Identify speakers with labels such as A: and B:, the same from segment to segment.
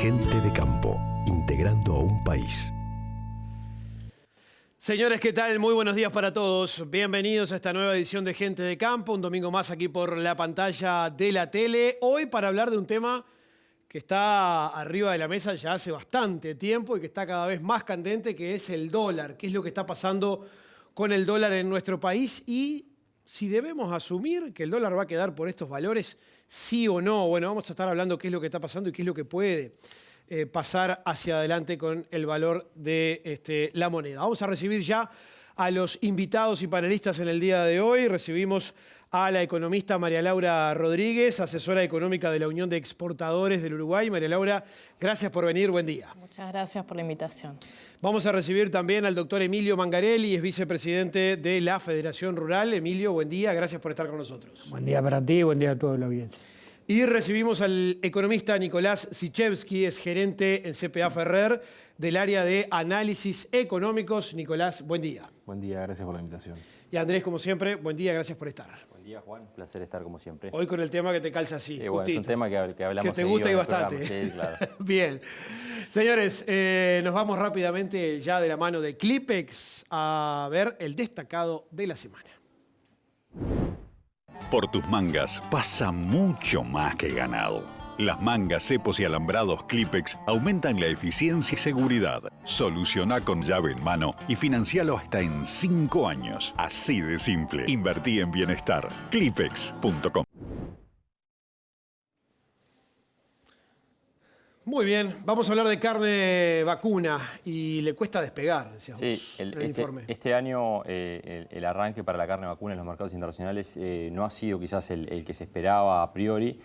A: Gente de campo, integrando a un país.
B: Señores, ¿qué tal? Muy buenos días para todos. Bienvenidos a esta nueva edición de Gente de Campo, un domingo más aquí por la pantalla de la tele. Hoy para hablar de un tema que está arriba de la mesa ya hace bastante tiempo y que está cada vez más candente, que es el dólar. ¿Qué es lo que está pasando con el dólar en nuestro país? Y si debemos asumir que el dólar va a quedar por estos valores, sí o no. Bueno, vamos a estar hablando qué es lo que está pasando y qué es lo que puede pasar hacia adelante con el valor de la moneda. Vamos a recibir ya a los invitados y panelistas en el día de hoy. Recibimos a la economista María Laura Rodríguez, asesora económica de la Unión de Exportadores del Uruguay. María Laura, gracias por venir, buen día.
C: Muchas gracias por la invitación.
B: Vamos a recibir también al doctor Emilio Mangarelli, es vicepresidente de la Federación Rural. Emilio, buen día, gracias por estar con nosotros.
D: Buen día para ti, buen día a toda la audiencia.
B: Y recibimos al economista Nicolás Sichevsky, es gerente en CPA Ferrer del área de análisis económicos. Nicolás, buen día.
E: Buen día, gracias por la invitación.
B: Y Andrés, como siempre, buen día, gracias por estar.
E: Buen día, Juan. Un placer estar como siempre.
B: Hoy con el tema que te calza así,
E: Bueno, es un tema que hablamos
B: que te gusta y
E: en el
B: bastante.
E: programa. Sí, claro.
B: Bien. Señores, nos vamos rápidamente ya de la mano de Clipex a ver el destacado de la semana.
F: Por tus mangas pasa mucho más que ganado. Las mangas, cepos y alambrados Clipex aumentan la eficiencia y seguridad. Soluciona con llave en mano y financialo hasta en 5 años. Así de simple. Invertí en bienestar. Clipex.com.
B: Muy bien, vamos a hablar de carne vacuna y le cuesta despegar, decíamos,
E: Sí,
B: el informe.
E: este año el arranque para la carne vacuna en los mercados internacionales no ha sido quizás el que se esperaba a priori.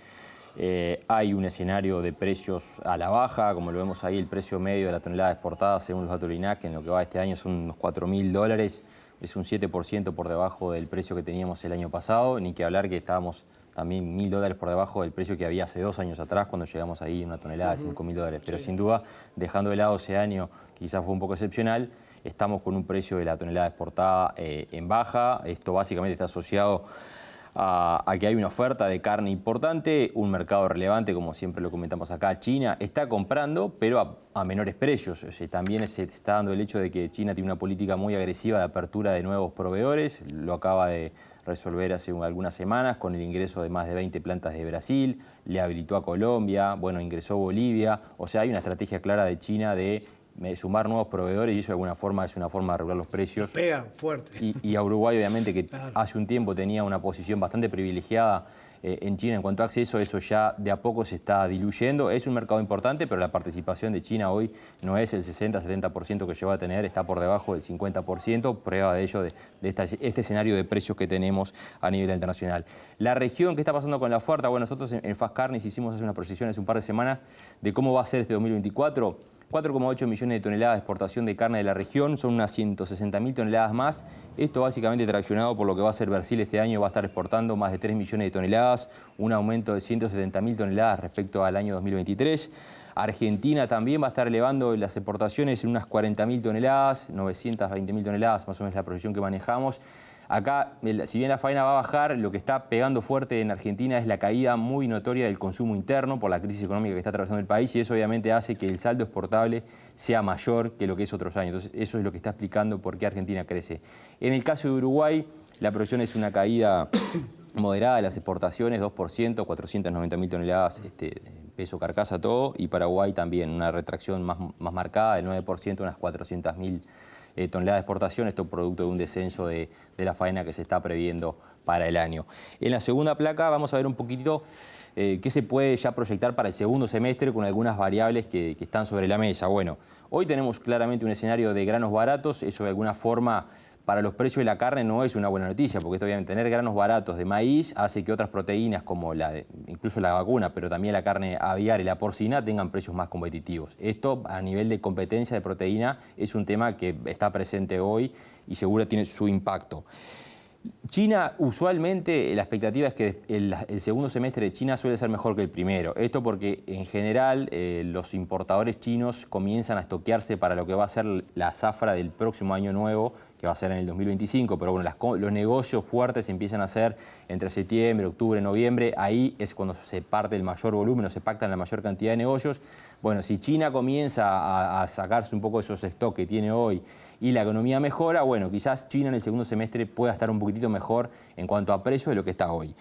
E: Hay un escenario de precios a la baja, como lo vemos ahí, el precio medio de la tonelada exportada, según los datos del INAC, en lo que va este año son unos $4.000, es un 7% por debajo del precio que teníamos el año pasado, ni que hablar que estábamos también $1.000 por debajo del precio que había hace 2 años atrás, cuando llegamos ahí a una tonelada de $5.000. Pero sin duda, dejando de lado ese año, quizás fue un poco excepcional, estamos con un precio de la tonelada exportada en baja. Esto básicamente está asociado a que hay una oferta de carne importante, un mercado relevante, como siempre lo comentamos acá. China está comprando, pero a menores precios. O sea, también se está dando el hecho de que China tiene una política muy agresiva de apertura de nuevos proveedores. Lo acaba de resolver hace algunas semanas con el ingreso de más de 20 plantas de Brasil, le habilitó a Colombia, bueno, ingresó Bolivia. O sea, hay una estrategia clara de China de sumar nuevos proveedores y eso de alguna forma es una forma de regular los precios.
B: Pega fuerte.
E: Y a Uruguay, obviamente, que
B: claro,
E: hace un tiempo tenía una posición bastante privilegiada en China en cuanto a acceso, eso ya de a poco se está diluyendo. Es un mercado importante, pero la participación de China hoy no es el 60-70% que llegó a tener, está por debajo del 50%, prueba de ello de este escenario de precios que tenemos a nivel internacional. La región, ¿qué está pasando con la oferta? Bueno, nosotros en Fast Carnes hicimos hace unas proyecciones un par de semanas de cómo va a ser este 2024. 4,8 millones de toneladas de exportación de carne de la región, son unas 160.000 toneladas más. Esto básicamente traccionado por lo que va a ser Brasil este año, va a estar exportando más de 3 millones de toneladas, un aumento de 170.000 toneladas respecto al año 2023. Argentina también va a estar elevando las exportaciones en unas 40.000 toneladas, 920.000 toneladas, más o menos la proyección que manejamos. Acá, si bien la faena va a bajar, lo que está pegando fuerte en Argentina es la caída muy notoria del consumo interno por la crisis económica que está atravesando el país y eso obviamente hace que el saldo exportable sea mayor que lo que es otros años. Entonces, eso es lo que está explicando por qué Argentina crece. En el caso de Uruguay, la proyección es una caída moderada de las exportaciones, 2%, 490.000 toneladas, peso carcasa todo, y Paraguay también, una retracción más marcada del 9%, unas 400.000 toneladas de exportación, esto producto de un descenso de la faena que se está previendo para el año. En la segunda placa vamos a ver un poquitito qué se puede ya proyectar para el segundo semestre con algunas variables que están sobre la mesa. Bueno, hoy tenemos claramente un escenario de granos baratos, eso de alguna forma para los precios de la carne no es una buena noticia, porque esto obviamente tener granos baratos de maíz hace que otras proteínas como incluso la vacuna, pero también la carne aviar y la porcina tengan precios más competitivos. Esto a nivel de competencia de proteína es un tema que está presente hoy y seguro tiene su impacto. China, usualmente, la expectativa es que el segundo semestre de China suele ser mejor que el primero. Esto porque, en general, los importadores chinos comienzan a estoquearse para lo que va a ser la zafra del próximo año nuevo, que va a ser en el 2025. Pero bueno, los negocios fuertes empiezan a hacer entre septiembre, octubre, noviembre. Ahí es cuando se parte el mayor volumen o se pactan la mayor cantidad de negocios. Bueno, si China comienza a sacarse un poco de esos stocks que tiene hoy y la economía mejora, bueno, quizás China en el segundo semestre pueda estar un poquitito mejor en cuanto a precios de lo que está hoy.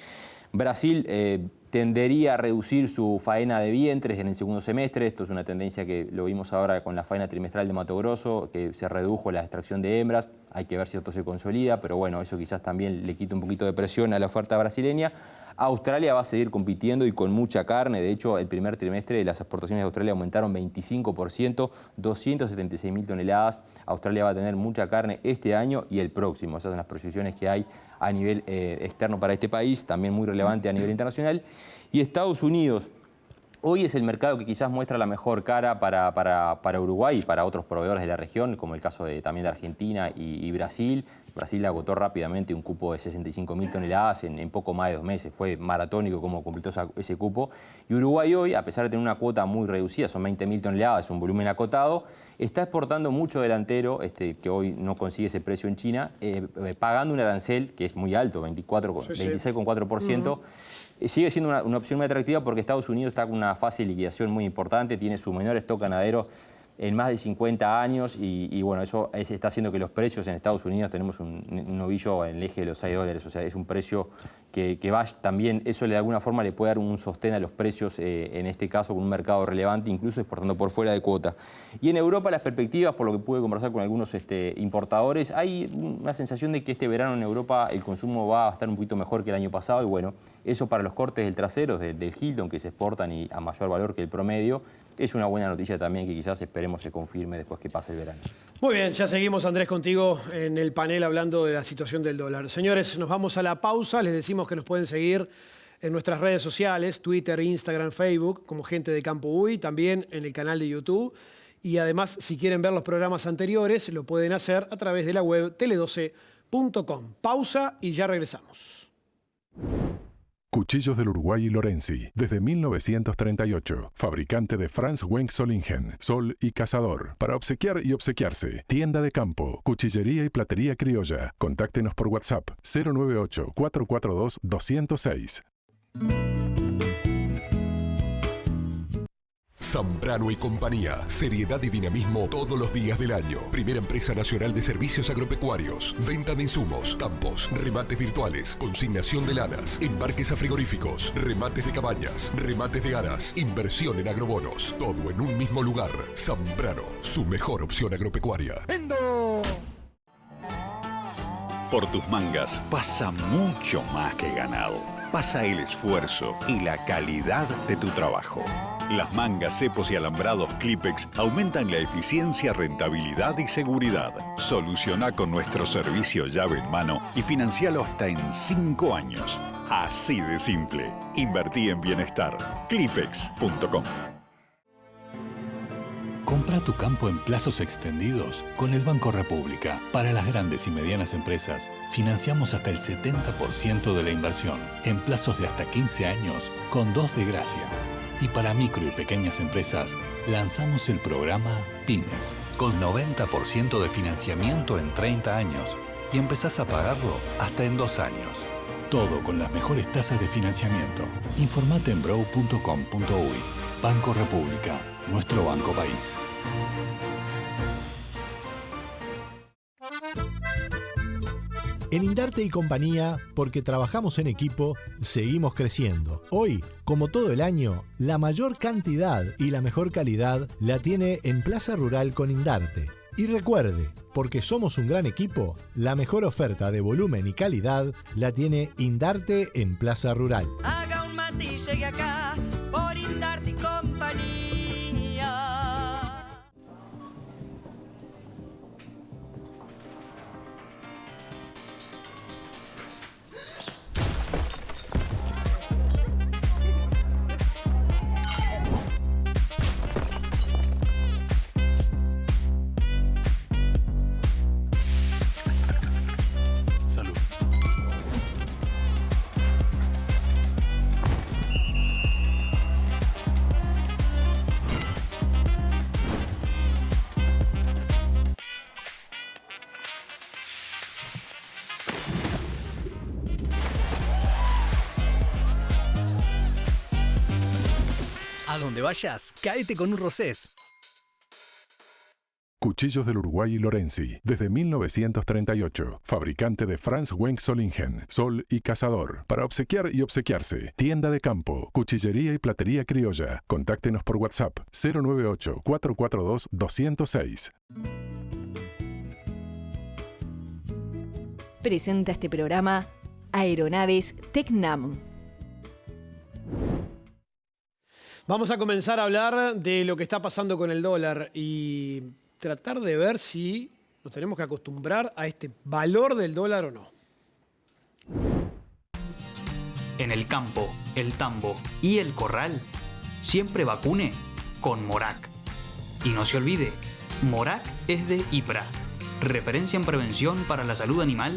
E: Brasil tendería a reducir su faena de vientres en el segundo semestre. Esto es una tendencia que lo vimos ahora con la faena trimestral de Mato Grosso, que se redujo la extracción de hembras. Hay que ver si esto se consolida, pero bueno, eso quizás también le quita un poquito de presión a la oferta brasileña. Australia va a seguir compitiendo y con mucha carne. De hecho, el primer trimestre las exportaciones de Australia aumentaron 25%, 276.000 toneladas. Australia va a tener mucha carne este año y el próximo. Esas son las proyecciones que hay a nivel externo para este país, también muy relevante a nivel internacional. Y Estados Unidos hoy es el mercado que quizás muestra la mejor cara para Uruguay y para otros proveedores de la región, como el caso también de Argentina y Brasil. Brasil agotó rápidamente un cupo de 65.000 toneladas en poco más de 2 meses. Fue maratónico cómo completó ese cupo. Y Uruguay hoy, a pesar de tener una cuota muy reducida, son 20.000 toneladas, un volumen acotado, está exportando mucho delantero, que hoy no consigue ese precio en China, pagando un arancel que es muy alto, 26,4%. Sigue siendo una opción muy atractiva porque Estados Unidos está con una fase de liquidación muy importante, tiene su menor stock ganadero en más de 50 años y bueno, eso está haciendo que los precios en Estados Unidos, tenemos un novillo en el eje de los $6, o sea, es un precio que va también, eso de alguna forma le puede dar un sostén a los precios, en este caso con un mercado relevante, incluso exportando por fuera de cuota. Y en Europa las perspectivas, por lo que pude conversar con algunos importadores, hay una sensación de que este verano en Europa el consumo va a estar un poquito mejor que el año pasado y bueno, eso para los cortes del trasero, del Hilton, que se exportan y a mayor valor que el promedio, es una buena noticia también que quizás esperemos se confirme después que pase el verano.
B: Muy bien, ya seguimos, Andrés, contigo en el panel hablando de la situación del dólar. Señores, nos vamos a la pausa. Les decimos que nos pueden seguir en nuestras redes sociales, Twitter, Instagram, Facebook, como Gente de Campo UI, también en el canal de YouTube. Y además, si quieren ver los programas anteriores, lo pueden hacer a través de la web tele12.com. Pausa y ya regresamos.
C: Cuchillos del Uruguay y Lorenzi, desde 1938. Fabricante de Franz Wenck Solingen, Sol y Cazador. Para obsequiar y obsequiarse. Tienda de campo, cuchillería y platería criolla. Contáctenos por WhatsApp 098-442-206.
G: Zambrano y Compañía. Seriedad y dinamismo todos los días del año. Primera empresa nacional de servicios agropecuarios. Venta de insumos, campos, remates virtuales, consignación de lanas, embarques a frigoríficos, remates de cabañas, remates de aras, inversión en agrobonos. Todo en un mismo lugar. Zambrano, su mejor opción agropecuaria.
F: Por tus mangas pasa mucho más que ganado. Pasa el esfuerzo y la calidad de tu trabajo. Las mangas, cepos y alambrados Clipex aumentan la eficiencia, rentabilidad y seguridad. Soluciona con nuestro servicio llave en mano y financialo hasta en 5 años. Así de simple. Invertí en bienestar. Clipex.com.
H: Compra tu campo en plazos extendidos con el Banco República. Para las grandes y medianas empresas, financiamos hasta el 70% de la inversión en plazos de hasta 15 años con 2 de gracia. Y para micro y pequeñas empresas, lanzamos el programa Pymes, con 90% de financiamiento en 30 años y empezás a pagarlo hasta en 2 años. Todo con las mejores tasas de financiamiento. Informate en brow.com.uy. Banco República, nuestro banco país.
I: En Indarte y Compañía, porque trabajamos en equipo, seguimos creciendo. Hoy, como todo el año, la mayor cantidad y la mejor calidad la tiene en Plaza Rural con Indarte. Y recuerde, porque somos un gran equipo, la mejor oferta de volumen y calidad la tiene Indarte en Plaza Rural.
J: Haga un mate y llegue acá, por Indarte y Compañía.
K: A donde vayas, caete con un Rosés.
C: Cuchillos del Uruguay y Lorenzi, desde 1938. Fabricante de Franz Wenck Solingen, Sol y Cazador. Para obsequiar y obsequiarse. Tienda de campo, cuchillería y platería criolla. Contáctenos por WhatsApp 098-442-206.
L: Presenta este programa Aeronaves Tecnam.
B: Vamos a comenzar a hablar de lo que está pasando con el dólar y tratar de ver si nos tenemos que acostumbrar a este valor del dólar o no.
M: En el campo, el tambo y el corral, siempre vacune con Morac. Y no se olvide, Morac es de IPRA, referencia en prevención para la salud animal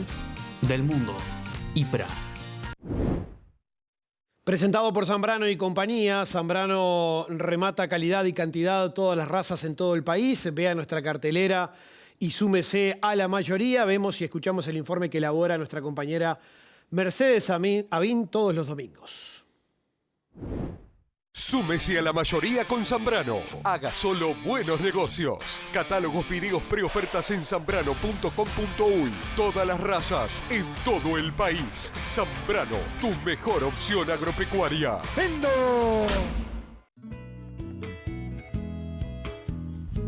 M: del mundo. IPRA.
B: Presentado por Zambrano y compañía, Zambrano remata calidad y cantidad, todas las razas en todo el país. Vea nuestra cartelera y súmese a la mayoría. Vemos y escuchamos el informe que elabora nuestra compañera Mercedes Avín todos los domingos.
G: Súmese a la mayoría con Zambrano. Haga solo buenos negocios. Catálogos, videos, preofertas en zambrano.com.uy. Todas las razas en todo el país. Zambrano, tu mejor opción agropecuaria.
B: ¡Vendo!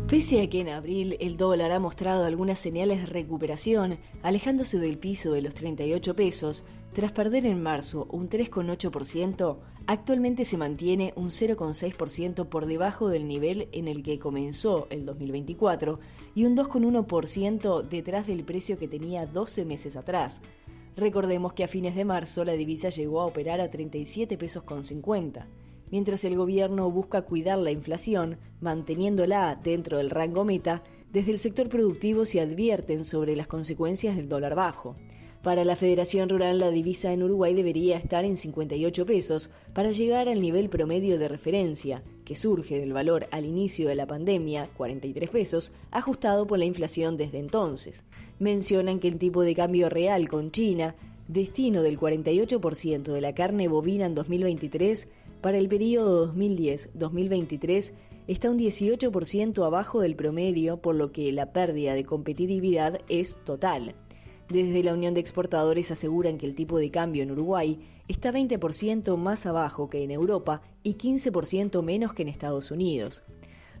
L: Pese a que en abril el dólar ha mostrado algunas señales de recuperación, alejándose del piso de los 38 pesos, tras perder en marzo un 3,8%, actualmente se mantiene un 0,6% por debajo del nivel en el que comenzó el 2024 y un 2,1% detrás del precio que tenía 12 meses atrás. Recordemos que a fines de marzo la divisa llegó a operar a 37 pesos con 50. Mientras el gobierno busca cuidar la inflación, manteniéndola dentro del rango meta, desde el sector productivo se advierten sobre las consecuencias del dólar bajo. Para la Federación Rural, la divisa en Uruguay debería estar en 58 pesos para llegar al nivel promedio de referencia, que surge del valor al inicio de la pandemia, 43 pesos, ajustado por la inflación desde entonces. Mencionan que el tipo de cambio real con China, destino del 48% de la carne bovina en 2023, para el periodo 2010-2023 está un 18% abajo del promedio, por lo que la pérdida de competitividad es total. Desde la Unión de Exportadores aseguran que el tipo de cambio en Uruguay está 20% más abajo que en Europa y 15% menos que en Estados Unidos.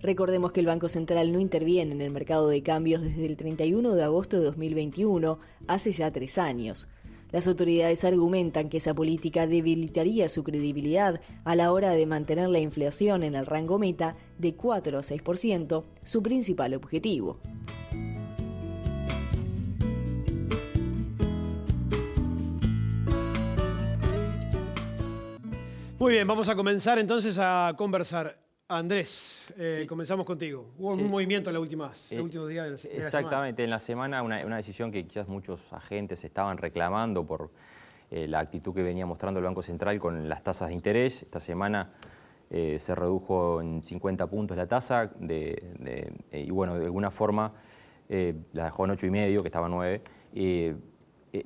L: Recordemos que el Banco Central no interviene en el mercado de cambios desde el 31 de agosto de 2021, hace ya 3 años. Las autoridades argumentan que esa política debilitaría su credibilidad a la hora de mantener la inflación en el rango meta de 4 a 6%, su principal objetivo.
B: Muy bien, vamos a comenzar entonces a conversar. Andrés, comenzamos contigo. Hubo un movimiento en los últimos días de la semana.
E: Exactamente, en la semana una decisión que quizás muchos agentes estaban reclamando por la actitud que venía mostrando el Banco Central con las tasas de interés. Esta semana se redujo en 50 puntos la tasa y bueno, de alguna forma la dejó en 8,5, que estaba 9.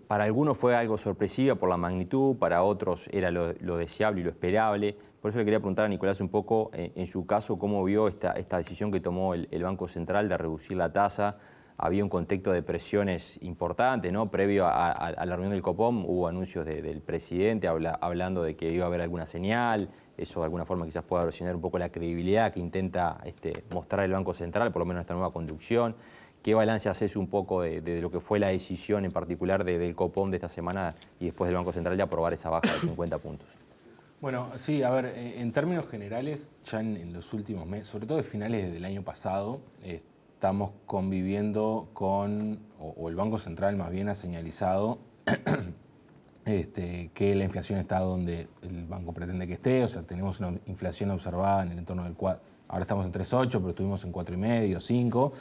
E: Para algunos fue algo sorpresiva por la magnitud, para otros era lo deseable y lo esperable. Por eso le quería preguntar a Nicolás un poco, en su caso, cómo vio esta decisión que tomó el Banco Central de reducir la tasa. Había un contexto de presiones importantes, ¿no? Previo a la reunión del Copom hubo anuncios del presidente hablando de que iba a haber alguna señal. Eso de alguna forma quizás pueda erosionar un poco la credibilidad que intenta mostrar el Banco Central, por lo menos esta nueva conducción. ¿Qué balance haces un poco de lo que fue la decisión en particular del Copom de esta semana y después del Banco Central de aprobar esa baja de 50 puntos?
N: Bueno, sí, a ver, en términos generales, ya en los últimos meses, sobre todo de finales del año pasado, estamos conviviendo con, o el Banco Central más bien ha señalizado que la inflación está donde el banco pretende que esté. O sea, tenemos una inflación observada en el entorno del 4, ahora estamos en 3,8, pero estuvimos en 4,5, 5.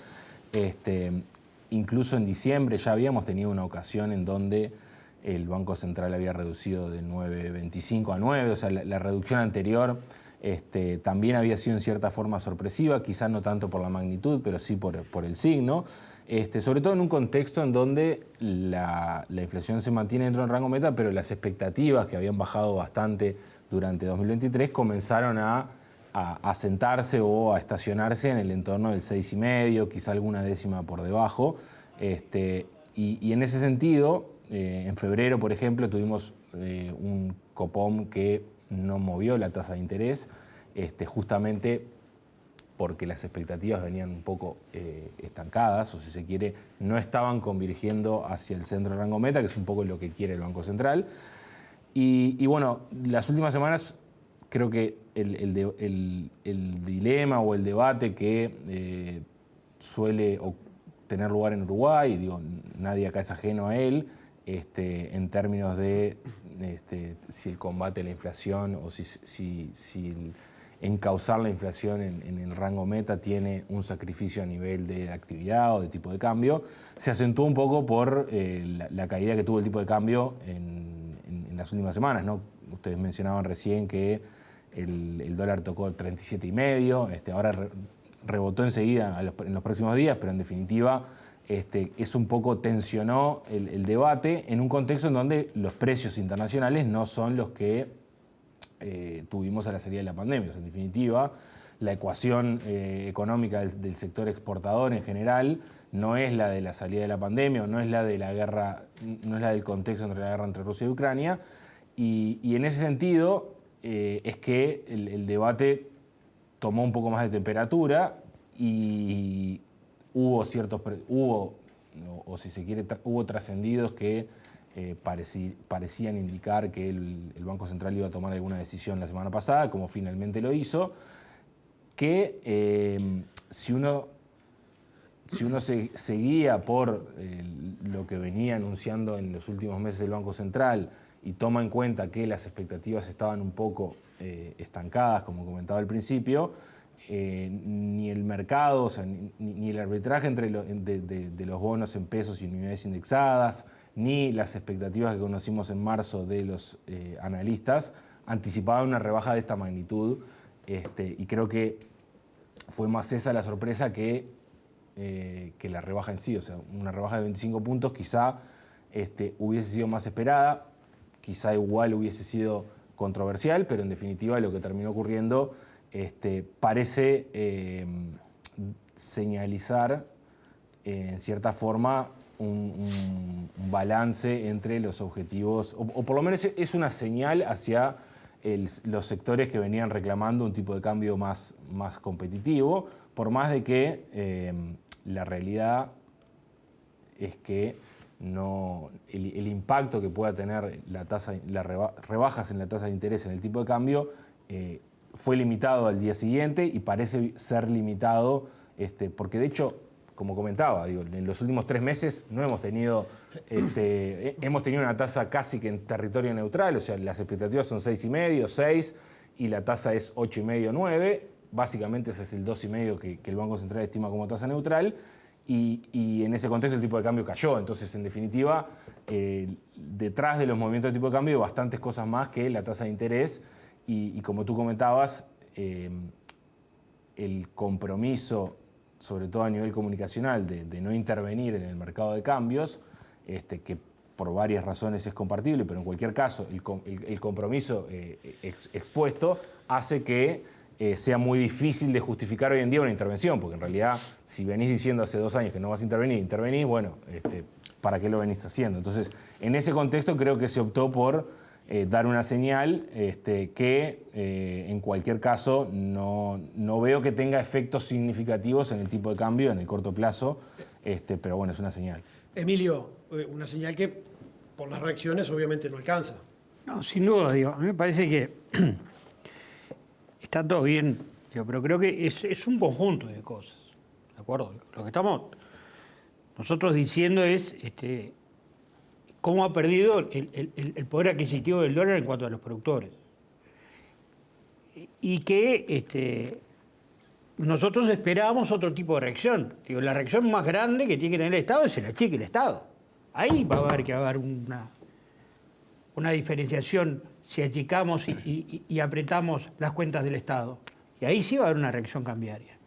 N: Incluso en diciembre ya habíamos tenido una ocasión en donde el Banco Central había reducido de 9,25 a 9, o sea, la reducción anterior también había sido en cierta forma sorpresiva, quizás no tanto por la magnitud, pero sí por el signo, sobre todo en un contexto en donde la inflación se mantiene dentro del rango meta, pero las expectativas que habían bajado bastante durante 2023 comenzaron a a sentarse o a estacionarse en el entorno del 6,5, quizá alguna décima por debajo. Y en ese sentido, en febrero, por ejemplo, tuvimos un Copom que no movió la tasa de interés, justamente porque las expectativas venían un poco estancadas, o si se quiere, no estaban convirgiendo hacia el centro de rango meta, que es un poco lo que quiere el Banco Central. Y bueno, las últimas semanas creo que el dilema o el debate que suele tener lugar en Uruguay, digo, nadie acá es ajeno a él, en términos de si el combate a la inflación o si el encauzar la inflación en el rango meta tiene un sacrificio a nivel de actividad o de tipo de cambio, se acentuó un poco por la caída que tuvo el tipo de cambio en las últimas semanas, ¿no? Ustedes mencionaban recién que el dólar tocó 37,5, ahora rebotó enseguida en los próximos días, pero en definitiva es un poco tensionó el debate en un contexto en donde los precios internacionales no son los que tuvimos a la salida de la pandemia. O sea, en definitiva, la ecuación económica del sector exportador en general no es la de la salida de la pandemia o no es la de la guerra, no es la del contexto entre la guerra entre Rusia y Ucrania. Y en ese sentido es que el debate tomó un poco más de temperatura y hubo trascendidos que parecían indicar que el Banco Central iba a tomar alguna decisión la semana pasada, como finalmente lo hizo, que si uno se guía por lo que venía anunciando en los últimos meses el Banco Central y toma en cuenta que las expectativas estaban un poco estancadas, como comentaba al principio, ni el mercado, o sea, ni el arbitraje de los bonos en pesos y unidades indexadas, ni las expectativas que conocimos en marzo de los analistas anticipaban una rebaja de esta magnitud, y creo que fue más esa la sorpresa que la rebaja en sí. O sea, una rebaja de 25 puntos quizá hubiese sido más esperada, quizá igual hubiese sido controversial, pero en definitiva lo que terminó ocurriendo parece señalizar en cierta forma un balance entre los objetivos, o por lo menos es una señal hacia los sectores que venían reclamando un tipo de cambio más competitivo, por más de que la realidad es que el impacto que pueda tener las rebajas en la tasa de interés en el tipo de cambio fue limitado al día siguiente y parece ser limitado, porque de hecho, como comentaba, digo, en los últimos 3 meses no hemos tenido, hemos tenido una tasa casi que en territorio neutral, o sea, las expectativas son 6,5, 6, y la tasa es 8,5, 9, básicamente ese es el 2,5 que el Banco Central estima como tasa neutral, y en ese contexto el tipo de cambio cayó. Entonces, en definitiva, detrás de los movimientos de tipo de cambio hay bastantes cosas más que la tasa de interés, y como tú comentabas, el compromiso, sobre todo a nivel comunicacional, de no intervenir en el mercado de cambios, que por varias razones es compartible, pero en cualquier caso el compromiso expuesto hace que sea muy difícil de justificar hoy en día una intervención, porque en realidad si venís diciendo hace 2 años que no vas a intervenís, bueno, ¿para qué lo venís haciendo? Entonces, en ese contexto creo que se optó por dar una señal que en cualquier caso no veo que tenga efectos significativos en el tipo de cambio en el corto plazo, pero bueno, es una señal.
B: Emilio, una señal que por las reacciones obviamente no alcanza.
D: No, sin duda, digo, a mí me parece que está todo bien, digo, pero creo que es un conjunto de cosas, ¿de acuerdo? Lo que estamos nosotros diciendo es cómo ha perdido el poder adquisitivo del dólar en cuanto a los productores. Y que nosotros esperábamos otro tipo de reacción. Digo, la reacción más grande que tiene que tener el Estado es el achique del Estado. Ahí va a haber una diferenciación si achicamos y apretamos las cuentas del Estado. Y ahí sí va a haber una reacción cambiaria,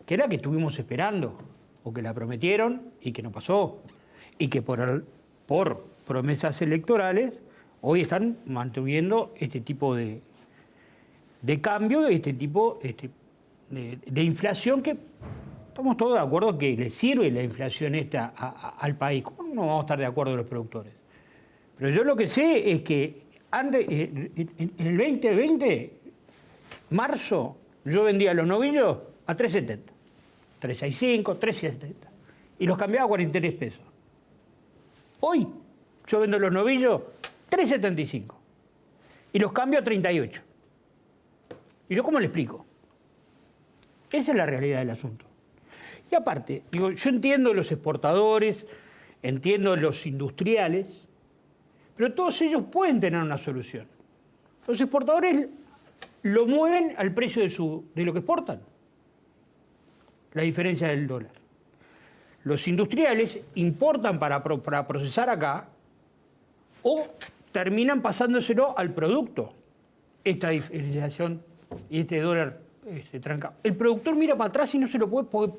D: que era que estuvimos esperando, o que la prometieron y que no pasó. Y que por promesas electorales hoy están manteniendo este tipo de de cambio de este tipo de inflación que estamos todos de acuerdo que le sirve la inflación esta al país. ¿Cómo no vamos a estar de acuerdo los productores? Pero yo lo que sé es que antes, en el 2020, marzo, yo vendía los novillos a 3.70, 3.65, 3.70, y los cambiaba a 43 pesos. Hoy yo vendo los novillos 3.75 y los cambio a 38. ¿Y yo cómo le explico? Esa es la realidad del asunto. Y aparte, digo, yo entiendo los exportadores, entiendo los industriales, pero todos ellos pueden tener una solución. Los exportadores lo mueven al precio de lo que exportan, la diferencia del dólar. Los industriales importan para procesar acá o terminan pasándoselo al producto, esta diferenciación y este dólar tranca. El productor mira para atrás y no se lo puede, porque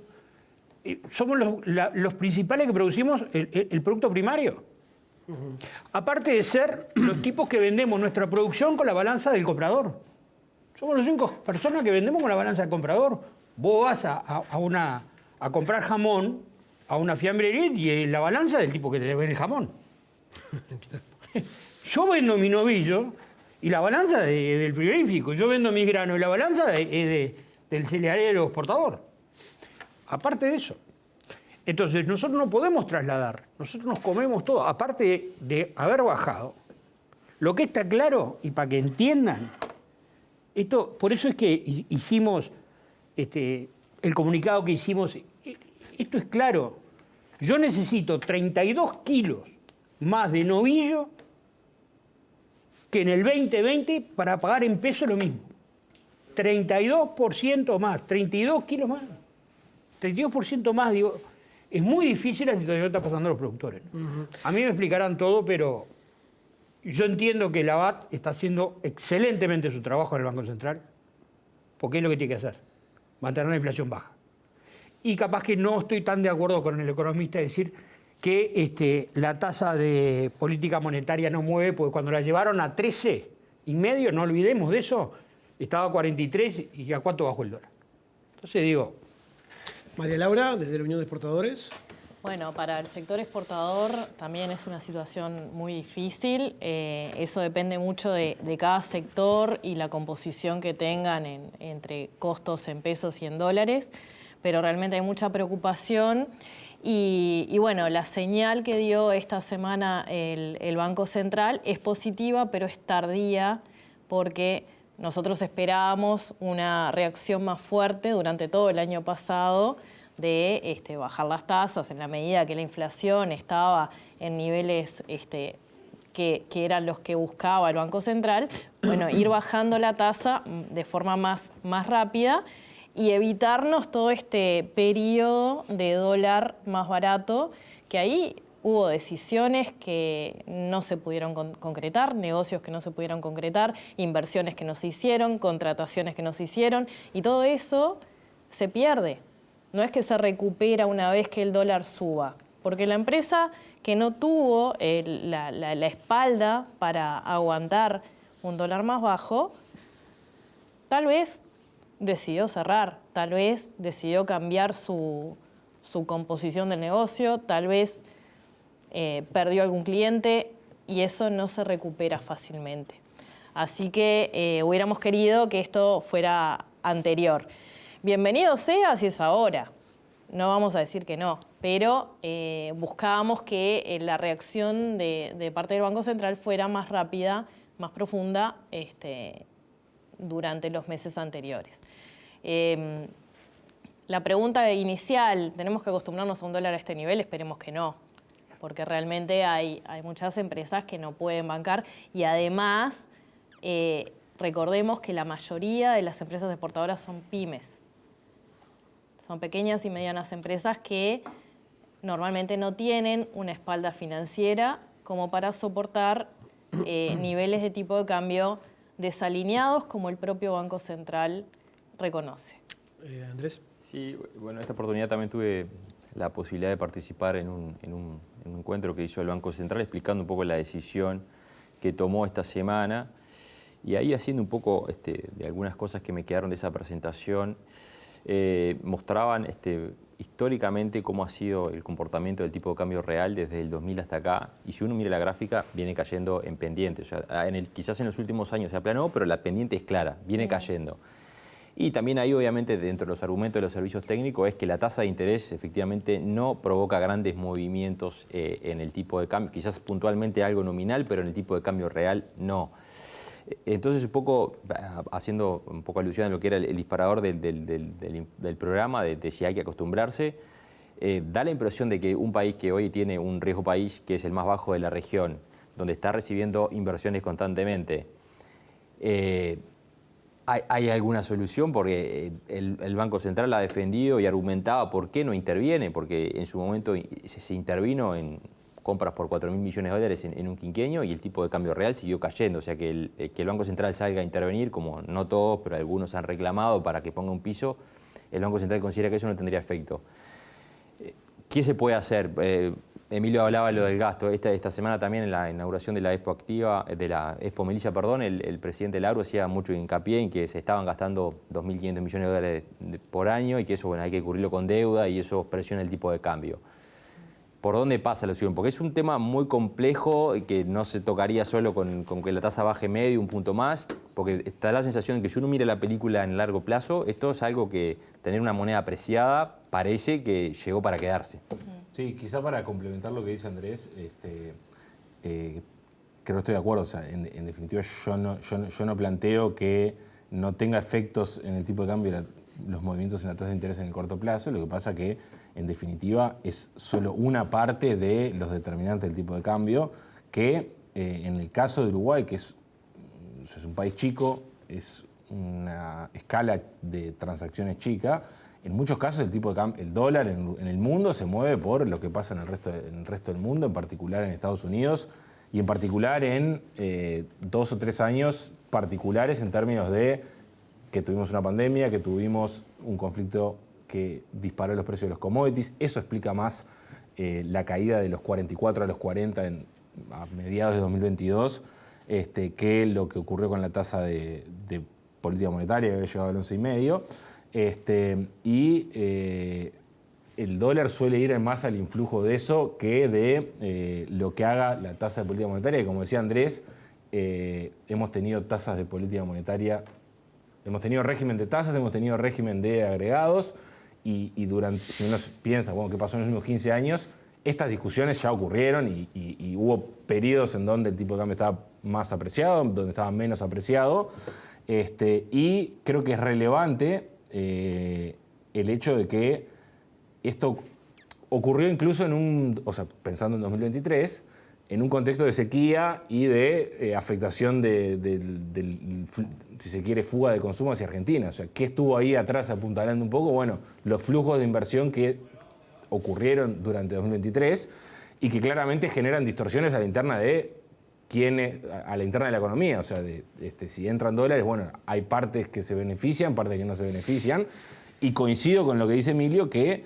D: somos los principales que producimos el producto primario. Aparte de ser los tipos que vendemos nuestra producción con la balanza del comprador. Somos las 5 personas que vendemos con la balanza del comprador. Vos vas a comprar jamón a una fiambrería y la balanza del tipo que te vende el jamón. Yo vendo mi novillo y la balanza del frigorífico. Yo vendo mis granos y la balanza del cerealero exportador. Aparte de eso. Entonces, nosotros no podemos trasladar. Nosotros nos comemos todo. Aparte de haber bajado. Lo que está claro, y para que entiendan, esto, por eso es que hicimos el comunicado que hicimos. Esto es claro. Yo necesito 32 kilos más de novillo que en el 2020 para pagar en peso lo mismo. 32% más, 32 kilos más. 32% más, digo, es muy difícil la situación que está pasando a los productores. A mí me explicarán todo, pero yo entiendo que la BAT está haciendo excelentemente su trabajo en el Banco Central, porque es lo que tiene que hacer, mantener la inflación baja. Y capaz que no estoy tan de acuerdo con el economista de decir que la tasa de política monetaria no mueve, porque cuando la llevaron a 13,5, no olvidemos de eso, estaba a 43 y ¿a cuánto bajó el dólar? Entonces digo...
B: María Laura, desde la Unión de Exportadores.
O: Bueno, para el sector exportador también es una situación muy difícil. Eso depende mucho de cada sector y la composición que tengan entre costos en pesos y en dólares, pero realmente hay mucha preocupación. Y bueno, la señal que dio esta semana el Banco Central es positiva, pero es tardía, porque nosotros esperábamos una reacción más fuerte durante todo el año pasado de bajar las tasas en la medida que la inflación estaba en niveles que eran los que buscaba el Banco Central. Bueno, ir bajando la tasa de forma más rápida y evitarnos todo este periodo de dólar más barato, que ahí hubo decisiones que no se pudieron concretar, negocios que no se pudieron concretar, inversiones que no se hicieron, contrataciones que no se hicieron, y todo eso se pierde. No es que se recupera una vez que el dólar suba, porque la empresa que no tuvo la espalda para aguantar un dólar más bajo, tal vez decidió cerrar, tal vez decidió cambiar su composición del negocio, tal vez perdió algún cliente y eso no se recupera fácilmente. Así que hubiéramos querido que esto fuera anterior. Bienvenido sea si es ahora, no vamos a decir que no, pero buscábamos que la reacción de parte del Banco Central fuera más rápida, más profunda durante los meses anteriores. La pregunta inicial, ¿tenemos que acostumbrarnos a un dólar a este nivel? Esperemos que no, porque realmente hay muchas empresas que no pueden bancar y además recordemos que la mayoría de las empresas exportadoras son pymes. Son pequeñas y medianas empresas que normalmente no tienen una espalda financiera como para soportar niveles de tipo de cambio desalineados como el propio Banco Central reconoce.
B: Andrés.
E: Sí, bueno, esta oportunidad también tuve la posibilidad de participar en un encuentro que hizo el Banco Central explicando un poco la decisión que tomó esta semana. Y ahí, haciendo un poco de algunas cosas que me quedaron de esa presentación, mostraban históricamente cómo ha sido el comportamiento del tipo de cambio real desde el 2000 hasta acá. Y si uno mira la gráfica, viene cayendo en pendiente. O sea, quizás en los últimos años se aplanó, pero la pendiente es clara, viene cayendo. Y también ahí, obviamente, dentro de los argumentos de los servicios técnicos, es que la tasa de interés efectivamente no provoca grandes movimientos en el tipo de cambio. Quizás puntualmente algo nominal, pero en el tipo de cambio real no. Entonces, un poco, haciendo un poco alusión a lo que era el disparador del programa, de si hay que acostumbrarse, da la impresión de que un país que hoy tiene un riesgo país, que es el más bajo de la región, donde está recibiendo inversiones constantemente, ¿hay alguna solución? Porque el Banco Central ha defendido y argumentaba por qué no interviene, porque en su momento se intervino en compras por 4.000 millones de dólares en un quinquenio y el tipo de cambio real siguió cayendo. O sea, que el Banco Central salga a intervenir, como no todos, pero algunos han reclamado para que ponga un piso, el Banco Central considera que eso no tendría efecto. ¿Qué se puede hacer? Emilio hablaba lo del gasto. Esta semana también en la inauguración de la Expo Activa, de la Expo Melilla, perdón, el presidente Lauro hacía mucho hincapié en que se estaban gastando 2.500 millones de dólares por año y que eso, bueno, hay que cubrirlo con deuda y eso presiona el tipo de cambio. ¿Por dónde pasa la solución? Porque es un tema muy complejo y que no se tocaría solo con que la tasa baje medio, un punto más, porque está la sensación de que si uno mira la película en largo plazo, esto es algo que tener una moneda apreciada parece que llegó para quedarse.
N: Sí, quizá para complementar lo que dice Andrés, que no estoy de acuerdo. O sea, en definitiva, yo no planteo que no tenga efectos en el tipo de cambio los movimientos en la tasa de interés en el corto plazo. Lo que pasa que, en definitiva, es solo una parte de los determinantes del tipo de cambio que, en el caso de Uruguay, que es un país chico, es una escala de transacciones chica, en muchos casos el tipo de cambio, el dólar en el mundo se mueve por lo que pasa en el resto del mundo, en particular en Estados Unidos y en particular en 2 o 3 años particulares en términos de que tuvimos una pandemia, que tuvimos un conflicto que disparó los precios de los commodities. Eso explica más la caída de los 44 a los 40 a mediados de 2022 que lo que ocurrió con la tasa de política monetaria, que había llegado al 11,5%. El dólar suele ir más al influjo de eso que de lo que haga la tasa de política monetaria. Y como decía Andrés, hemos tenido tasas de política monetaria, hemos tenido régimen de tasas, hemos tenido régimen de agregados y durante, si uno piensa, bueno, ¿qué pasó en los últimos 15 años? Estas discusiones ya ocurrieron y hubo periodos en donde el tipo de cambio estaba más apreciado, donde estaba menos apreciado. Y creo que es relevante el hecho de que esto ocurrió incluso pensando en 2023, en un contexto de sequía y de afectación si se quiere, fuga de consumo hacia Argentina. O sea, ¿qué estuvo ahí atrás apuntalando un poco? Bueno, los flujos de inversión que ocurrieron durante 2023 y que claramente generan distorsiones a la interna de la economía. O sea, si entran dólares, bueno, hay partes que se benefician, partes que no se benefician. Y coincido con lo que dice Emilio, que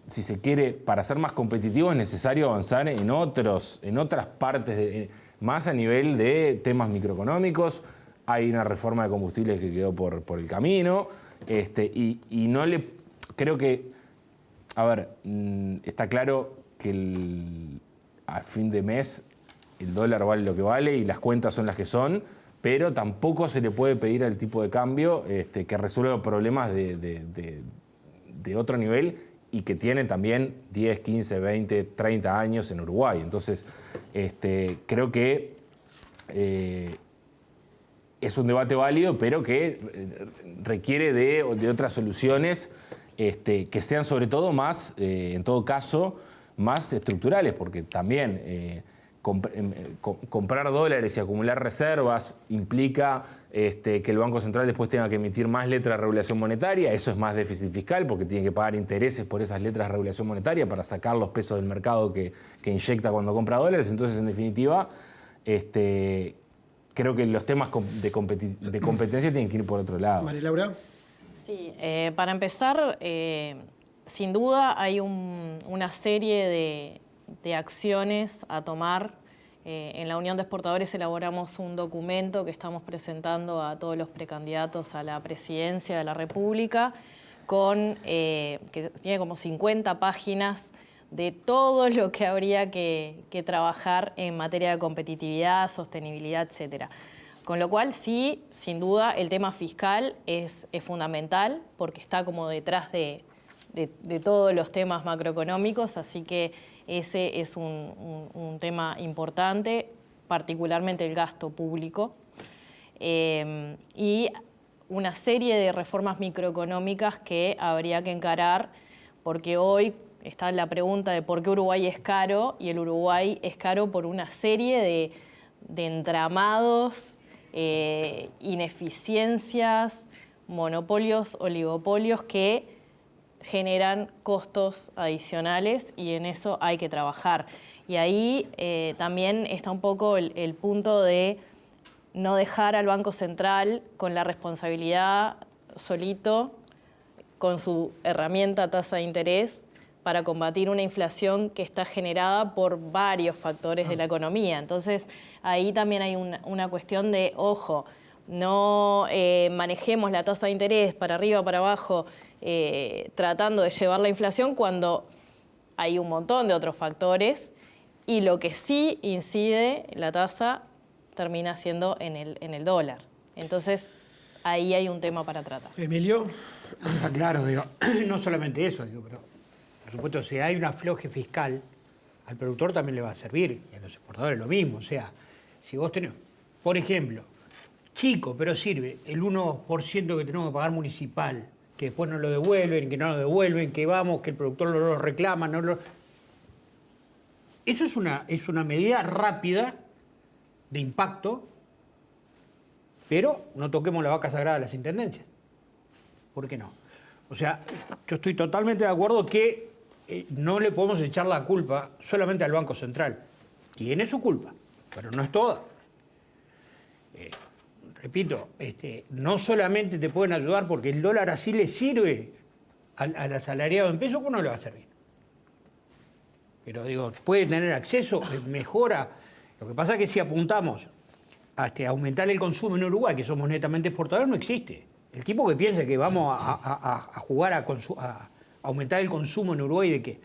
N: si se quiere, para ser más competitivo es necesario avanzar en otras partes, más a nivel de temas microeconómicos. Hay una reforma de combustibles que quedó por el camino. Y no le... Creo que... A ver, está claro que a fin de mes el dólar vale lo que vale y las cuentas son las que son, pero tampoco se le puede pedir al tipo de cambio que resuelva problemas de otro nivel y que tienen también 10, 15, 20, 30 años en Uruguay. Entonces, creo que es un debate válido, pero que requiere de otras soluciones que sean sobre todo más, en todo caso, más estructurales, porque también comprar dólares y acumular reservas implica que el Banco Central después tenga que emitir más letras de regulación monetaria. Eso es más déficit fiscal porque tiene que pagar intereses por esas letras de regulación monetaria para sacar los pesos del mercado que inyecta cuando compra dólares. Entonces, en definitiva, creo que los temas de competencia tienen que ir por otro lado.
B: María Laura.
O: Sí, para empezar, sin duda hay una serie de acciones a tomar En la Unión de Exportadores elaboramos un documento que estamos presentando a todos los precandidatos a la presidencia de la República, que tiene como 50 páginas de todo lo que habría que trabajar en materia de competitividad, sostenibilidad, etcétera. Con lo cual, sí, sin duda, el tema fiscal es fundamental porque está como detrás de todos los temas macroeconómicos, así que ese es un tema importante, particularmente el gasto público. Y una serie de reformas microeconómicas que habría que encarar, porque hoy está la pregunta de por qué Uruguay es caro, y el Uruguay es caro por una serie de entramados, ineficiencias, monopolios, oligopolios que generan costos adicionales y en eso hay que trabajar. Y ahí también está un poco el punto de no dejar al Banco Central con la responsabilidad solito, con su herramienta tasa de interés, para combatir una inflación que está generada por varios factores de la economía. Entonces, ahí también hay una cuestión de, ojo, no manejemos la tasa de interés para arriba, para abajo, tratando de llevar la inflación cuando hay un montón de otros factores y lo que sí incide la tasa termina siendo en el dólar. Entonces, ahí hay un tema para tratar.
B: Emilio.
D: Está claro, digo, no solamente eso, digo, pero por supuesto, si hay un afloje fiscal, al productor también le va a servir, y a los exportadores lo mismo. O sea, si vos tenés, por ejemplo, chico, pero sirve, el 1% que tenemos que pagar municipal, que después no lo devuelven, que no lo devuelven, que vamos, que el productor lo reclama, no lo... Eso es una medida rápida de impacto, pero no toquemos la vaca sagrada de las intendencias. ¿Por qué no? O sea, yo estoy totalmente de acuerdo que no le podemos echar la culpa solamente al Banco Central. Tiene su culpa, pero no es toda. Repito, no solamente te pueden ayudar porque el dólar así le sirve al asalariado en pesos, pues no le va a servir. Pero digo, puede tener acceso, mejora. Lo que pasa es que si apuntamos a aumentar el consumo en Uruguay, que somos netamente exportadores, no existe. El tipo que piensa que vamos a jugar a aumentar el consumo en Uruguay, ¿de qué?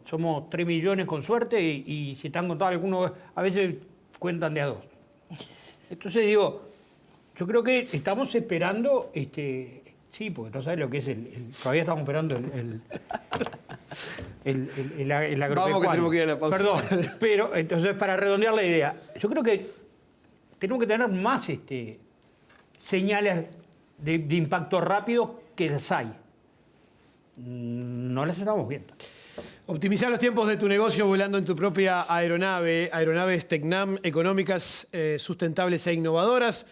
D: Somos 3 millones con suerte y si están contados algunos, a veces cuentan de a 2. Entonces digo, yo creo que estamos esperando, sí, porque no sabes lo que es todavía estamos esperando el agropecuario.
B: Vamos que tenemos que ir a la pausa.
D: Perdón, pero entonces para redondear la idea, yo creo que tenemos que tener más señales de impacto rápido que las hay. No las estamos viendo.
B: Optimizar los tiempos de tu negocio volando en tu propia aeronave. Aeronaves Tecnam, económicas, sustentables e innovadoras.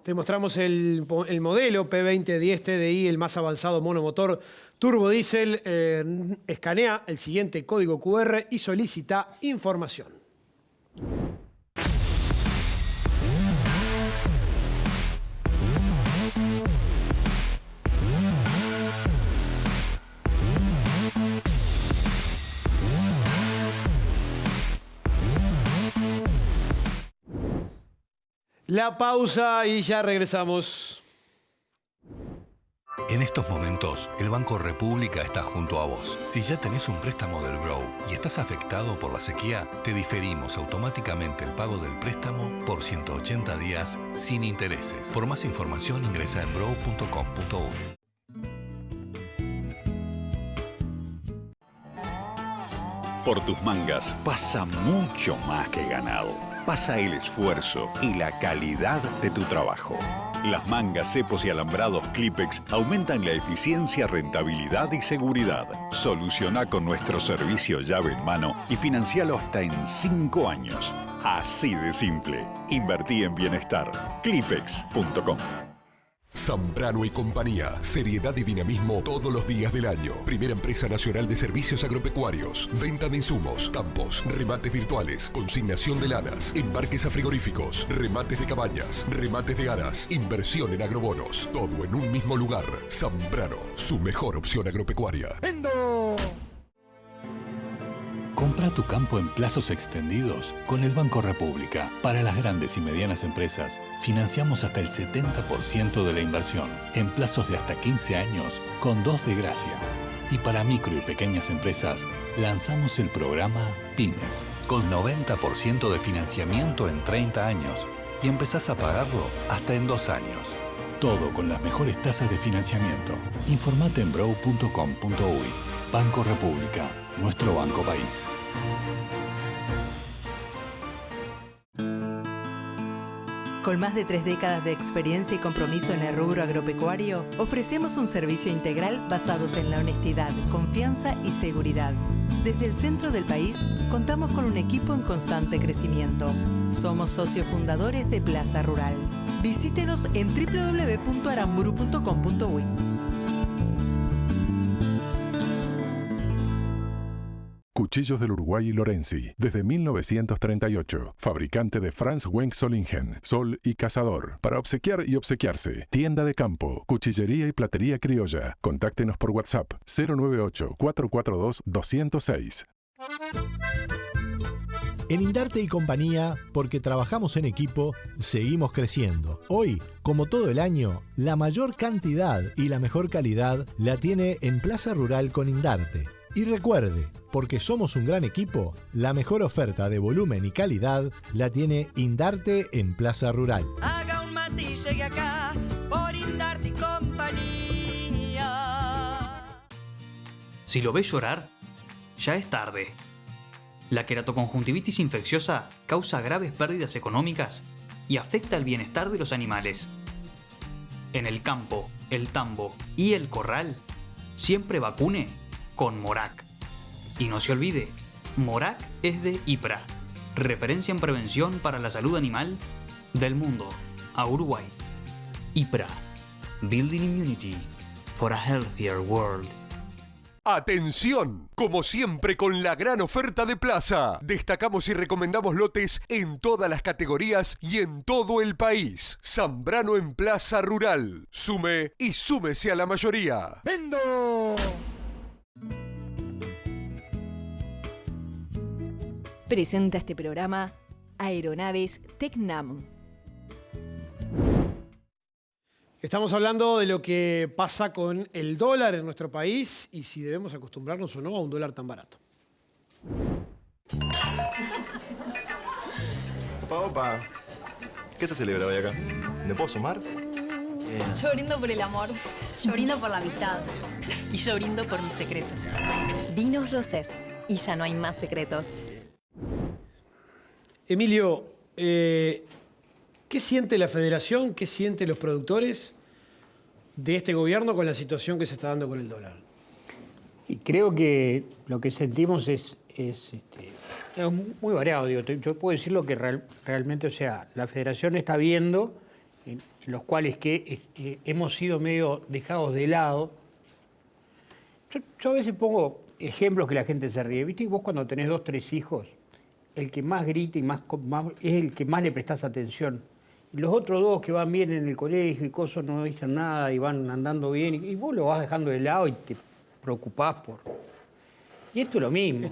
B: Te mostramos el modelo P2010 TDI, el más avanzado monomotor turbodiesel. Escanea el siguiente código QR y solicita información. La pausa y ya regresamos.
H: En estos momentos, el Banco República está junto a vos. Si ya tenés un préstamo del Grow y estás afectado por la sequía, te diferimos automáticamente el pago del préstamo por 180 días sin intereses. Por más información ingresa en grow.com.uy.
F: Por tus mangas pasa mucho más que ganado. Pasa el esfuerzo y la calidad de tu trabajo. Las mangas, cepos y alambrados Clipex aumentan la eficiencia, rentabilidad y seguridad. Soluciona con nuestro servicio llave en mano y financialo hasta en 5 años. Así de simple. Invertí en bienestar. Clipex.com.
G: Zambrano y compañía. Seriedad y dinamismo todos los días del año. Primera empresa nacional de servicios agropecuarios. Venta de insumos, campos, remates virtuales, consignación de lanas, embarques a frigoríficos, remates de cabañas, remates de aras, inversión en agrobonos. Todo en un mismo lugar. Zambrano, su mejor opción agropecuaria.
H: Compra tu campo en plazos extendidos con el Banco República. Para las grandes y medianas empresas, financiamos hasta el 70% de la inversión en plazos de hasta 15 años con 2 de gracia. Y para micro y pequeñas empresas, lanzamos el programa Pymes, con 90% de financiamiento en 30 años y empezás a pagarlo hasta en 2 años. Todo con las mejores tasas de financiamiento. Informate en brow.com.uy. Banco República, nuestro banco país.
P: Con más de 3 décadas de experiencia y compromiso en el rubro agropecuario, ofrecemos un servicio integral basados en la honestidad, confianza y seguridad. Desde el centro del país, contamos con un equipo en constante crecimiento. Somos socios fundadores de Plaza Rural. Visítenos en www.aramburu.com.uy.
C: Cuchillos del Uruguay y Lorenzi, desde 1938. Fabricante de Franz Wenck Solingen, Sol y Cazador. Para obsequiar y obsequiarse. Tienda de campo, cuchillería y platería criolla. Contáctenos por WhatsApp 098-442-206.
I: En Indarte y Compañía, porque trabajamos en equipo, seguimos creciendo. Hoy, como todo el año, la mayor cantidad y la mejor calidad la tiene en Plaza Rural con Indarte. Y recuerde, porque somos un gran equipo, la mejor oferta de volumen y calidad la tiene Indarte en Plaza Rural.
J: Haga un mate y llegue acá por Indarte y Compañía.
M: Si lo ves llorar, ya es tarde. La queratoconjuntivitis infecciosa causa graves pérdidas económicas y afecta el bienestar de los animales. En el campo, el tambo y el corral, siempre vacune con Morac. Y no se olvide, Morac es de IPRA, referencia en prevención para la salud animal del mundo a Uruguay. IPRA, Building Immunity for a Healthier World.
G: ¡Atención! Como siempre con la gran oferta de Plaza. Destacamos y recomendamos lotes en todas las categorías y en todo el país. Zambrano en Plaza Rural. Sume y súmese a la mayoría.
I: ¡Vendo!
L: Presenta este programa Aeronaves Tecnam.
B: Estamos hablando de lo que pasa con el dólar en nuestro país y si debemos acostumbrarnos o no a un dólar tan barato.
Q: Opa. ¿Qué se celebra hoy acá? ¿Me puedo sumar?
R: Yo brindo por el amor. Yo brindo por la amistad. Y yo brindo por mis secretos.
S: Vinos Rosés. Y ya no hay más secretos.
B: Emilio, ¿qué siente la Federación, qué sienten los productores de este gobierno con la situación que se está dando con el dólar?
D: Y creo que lo que sentimos es muy variado. Digo, yo puedo decir lo que realmente, o sea, la Federación está viendo, en los cuales hemos sido medio dejados de lado. Yo a veces pongo ejemplos que la gente se ríe. ¿Viste? Vos cuando tenés 2, 3 hijos, el que más grita y más es el que más le prestás atención. Y los otros 2 que van bien en el colegio y cosas no dicen nada y van andando bien, y vos lo vas dejando de lado y te preocupás por... Y esto es lo mismo,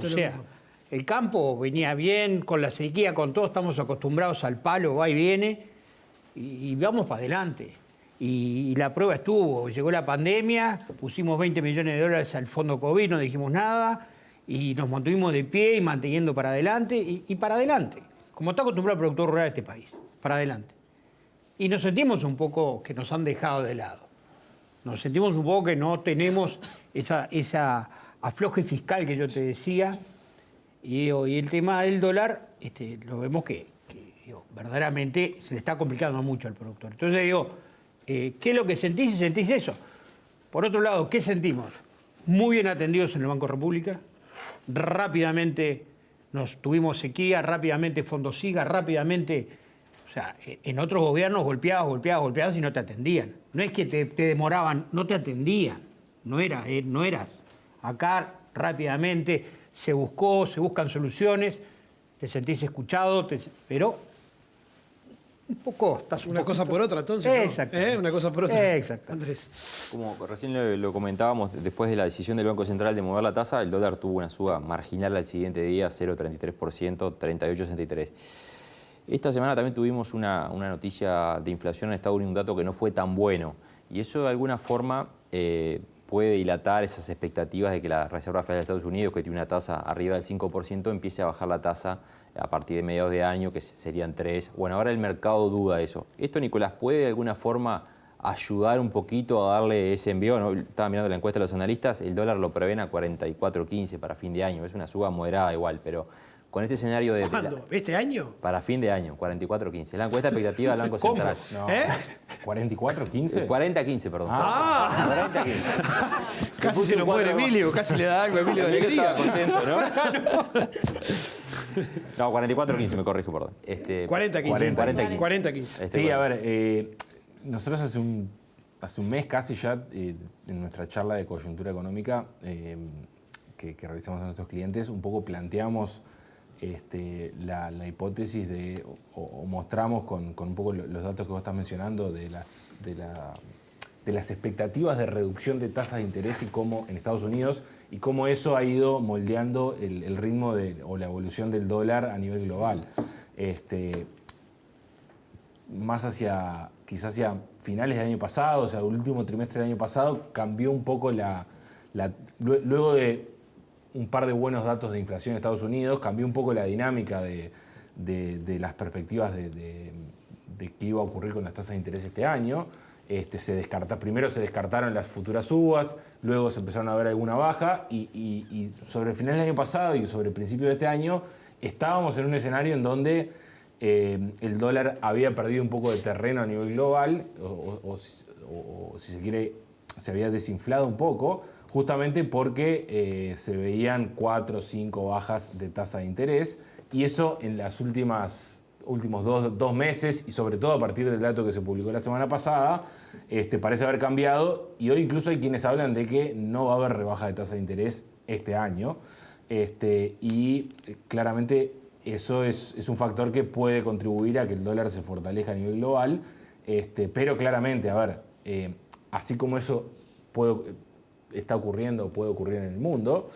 D: el campo venía bien, con la sequía, con todo, estamos acostumbrados al palo, va y viene, y vamos para adelante. Y la prueba estuvo, llegó la pandemia, pusimos 20 millones de dólares al fondo COVID, no dijimos nada, y nos mantuvimos de pie y manteniendo para adelante, y para adelante, como está acostumbrado el productor rural de este país, para adelante. Y nos sentimos un poco que nos han dejado de lado. Nos sentimos un poco que no tenemos esa afloje fiscal que yo te decía. Y el tema del dólar, lo vemos que verdaderamente se le está complicando mucho al productor. Entonces digo, ¿qué es lo que sentís si sentís eso? Por otro lado, ¿qué sentimos? Muy bien atendidos en el Banco República. Rápidamente nos tuvimos sequía, rápidamente Fondo SIGA, rápidamente... O sea, en otros gobiernos golpeabas y no te atendían. No es que te demoraban, no te atendían. No eras. Acá rápidamente se buscan soluciones, te sentís escuchado, pero un poco...
B: Una cosa por otra, entonces, ¿no?
D: Exacto.
B: Una cosa por otra.
D: Exacto.
B: Andrés.
E: Como recién lo comentábamos, después de la decisión del Banco Central de mover la tasa, el dólar tuvo una suba marginal al siguiente día, 0,33%, 38,63. Esta semana también tuvimos una noticia de inflación en Estados Unidos, un dato que no fue tan bueno. Y eso de alguna forma puede dilatar esas expectativas de que la Reserva Federal de Estados Unidos, que tiene una tasa arriba del 5%, empiece a bajar la tasa a partir de mediados de año, que serían 3. Bueno, ahora el mercado duda eso. ¿Esto, Nicolás, puede de alguna forma ayudar un poquito a darle ese envío? ¿No? Estaba mirando la encuesta de los analistas, el dólar lo prevén a 44.15 para fin de año. Es una suba moderada igual, pero con este escenario de...
B: ¿Cuándo? ¿Este año?
E: Para fin de año, 44.15. La encuesta expectativa del Banco Central.
N: No. ¿44.15?
E: 40.15, perdón. 40.15.
B: Casi se nos muere Emilio, casi le da algo a Emilio de alegría.
E: Estaba contento, ¿no? No, 44.15, me corrijo, perdón.
B: 40.15. 40.15.
N: Sí, a ver, nosotros hace un mes casi ya, en nuestra charla de coyuntura económica que realizamos a nuestros clientes, un poco planteamos la hipótesis de, o mostramos con un poco los datos que vos estás mencionando de las expectativas de reducción de tasas de interés y cómo en Estados Unidos y cómo eso ha ido moldeando el ritmo o la evolución del dólar a nivel global. Más quizás hacia finales del año pasado, o sea, el último trimestre del año pasado, cambió un poco luego de un par de buenos datos de inflación en Estados Unidos, cambió un poco la dinámica de las perspectivas de qué iba a ocurrir con las tasas de interés este año. Primero se descartaron las futuras subas, luego se empezaron a ver alguna baja y sobre el final del año pasado y sobre el principio de este año estábamos en un escenario en donde el dólar había perdido un poco de terreno a nivel global o si se quiere, se había desinflado un poco, justamente porque se veían 4 o 5 bajas de tasa de interés y eso en las últimos dos meses y sobre todo a partir del dato que se publicó la semana pasada parece haber cambiado y hoy incluso hay quienes hablan de que no va a haber rebaja de tasa de interés este año y claramente eso es un factor que puede contribuir a que el dólar se fortalezca a nivel global, pero claramente, a ver, así como eso está ocurriendo o puede ocurrir en el mundo,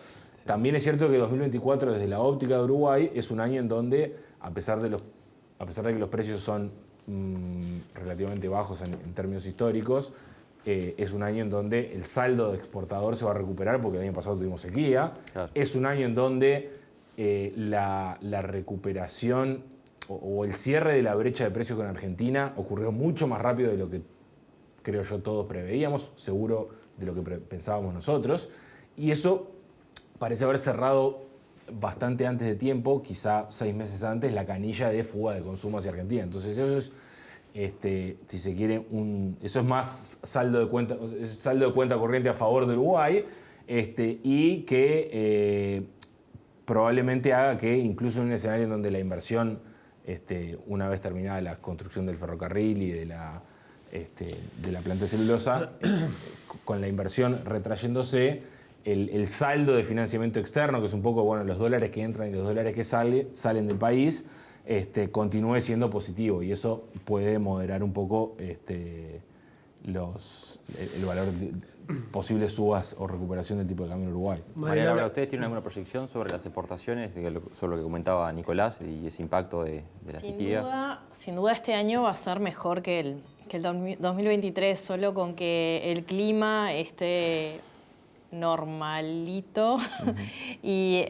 N: también es cierto que 2024 desde la óptica de Uruguay es un año en donde, a pesar de que los precios son relativamente bajos en términos históricos, es un año en donde el saldo de exportador se va a recuperar porque el año pasado tuvimos sequía. Claro. Es un año en donde la recuperación o el cierre de la brecha de precios con Argentina ocurrió mucho más rápido de lo que creo yo todos preveíamos, seguro de lo que pensábamos nosotros. Y eso parece haber cerrado bastante antes de tiempo, quizá 6 meses antes, la canilla de fuga de consumo hacia Argentina. Entonces eso es, si se quiere, eso es más saldo de cuenta corriente a favor de Uruguay y que probablemente haga que incluso en un escenario en donde la inversión, una vez terminada la construcción del ferrocarril y de la planta de celulosa, con la inversión retrayéndose, el saldo de financiamiento externo, que es un poco, bueno, los dólares que entran y los dólares que salen del país, continúe siendo positivo y eso puede moderar un poco el valor de posibles subas o recuperación del tipo de cambio en Uruguay.
E: María Laura, ¿ustedes tienen alguna proyección sobre las exportaciones, sobre lo que comentaba Nicolás y ese impacto de la sequía?
O: Sin duda este año va a ser mejor que el 2023, solo con que el clima esté normalito y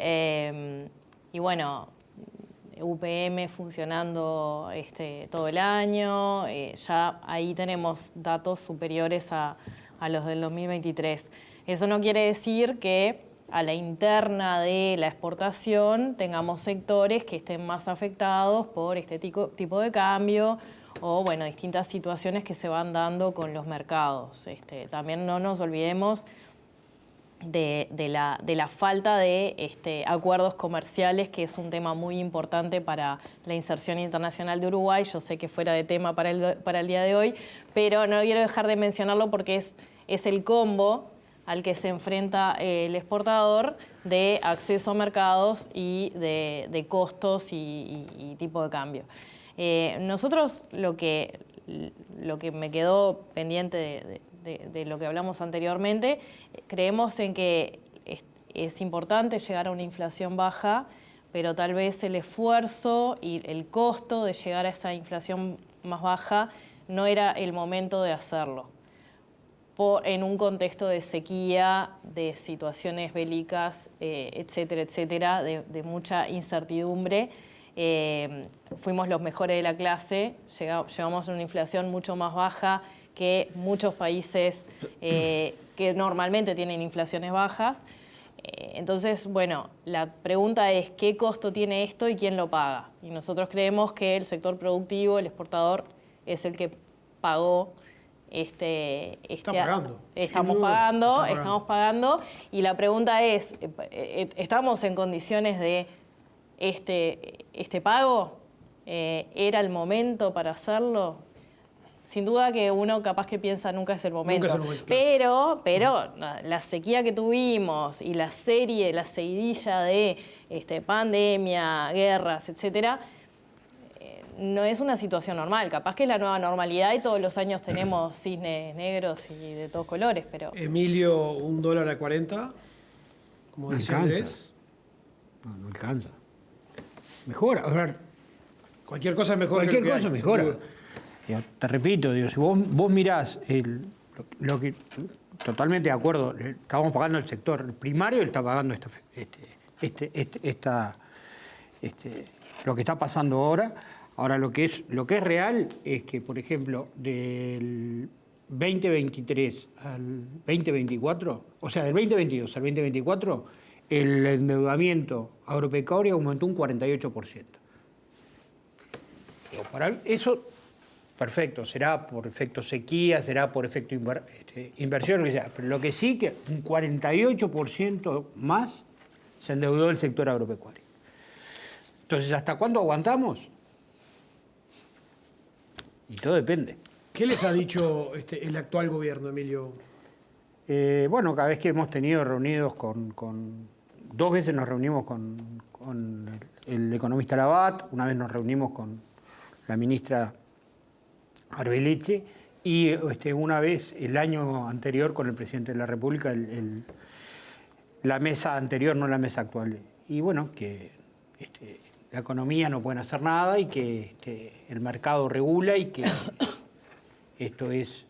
O: bueno, UPM funcionando todo el año, ya ahí tenemos datos superiores a los del 2023. Eso no quiere decir que a la interna de la exportación tengamos sectores que estén más afectados por este tipo de cambio o bueno, distintas situaciones que se van dando con los mercados. También no nos olvidemos de la falta de acuerdos comerciales, que es un tema muy importante para la inserción internacional de Uruguay. Yo sé que fuera de tema para el día de hoy, pero no quiero dejar de mencionarlo porque es el combo al que se enfrenta el exportador de acceso a mercados y de costos y tipo de cambio. Nosotros lo que me quedó pendiente de lo que hablamos anteriormente, creemos en que es importante llegar a una inflación baja, pero tal vez el esfuerzo y el costo de llegar a esa inflación más baja no era el momento de hacerlo. En un contexto de sequía, de situaciones bélicas, etcétera, etcétera, de mucha incertidumbre. Fuimos los mejores de la clase, llegamos a una inflación mucho más baja que muchos países que normalmente tienen inflaciones bajas. Entonces, bueno, la pregunta es ¿qué costo tiene esto y quién lo paga? Y nosotros creemos que el sector productivo, el exportador, es el que pagó Estamos pagando. Y la pregunta es, ¿estamos en condiciones de este pago? ¿Era el momento para hacerlo? Sin duda que uno capaz que piensa nunca es el momento. Claro. Pero la sequía que tuvimos y la seguidilla de pandemia, guerras, etcétera, no es una situación normal. Capaz que es la nueva normalidad y todos los años tenemos cisnes negros y de todos colores, pero...
B: Emilio, $1.40, como decía Andrés.
D: No alcanza. Mejora, a ver...
B: Cualquier cosa es mejor.
D: Cualquier cosa mejora. Te repito, si vos mirás lo que... Totalmente de acuerdo, estábamos pagando el sector primario, él está pagando lo que está pasando ahora. Ahora, lo que es real es que, por ejemplo, del 2023 al 2024, o sea, del 2022 al 2024, el endeudamiento agropecuario aumentó un 48%. Para eso, perfecto, será por efecto sequía, será por efecto inversión, lo que sea. Pero lo que sí que un 48% más se endeudó el sector agropecuario. Entonces, ¿hasta cuándo aguantamos? Y todo depende.
B: ¿Qué les ha dicho el actual gobierno, Emilio?
D: Bueno, cada vez que hemos tenido reunidos dos veces nos reunimos con el economista Labat, una vez nos reunimos con la ministra Arbeleche y una vez el año anterior con el presidente de la República, la mesa anterior, no la mesa actual. Y bueno, que la economía no pueden hacer nada y que el mercado regula y que esto es...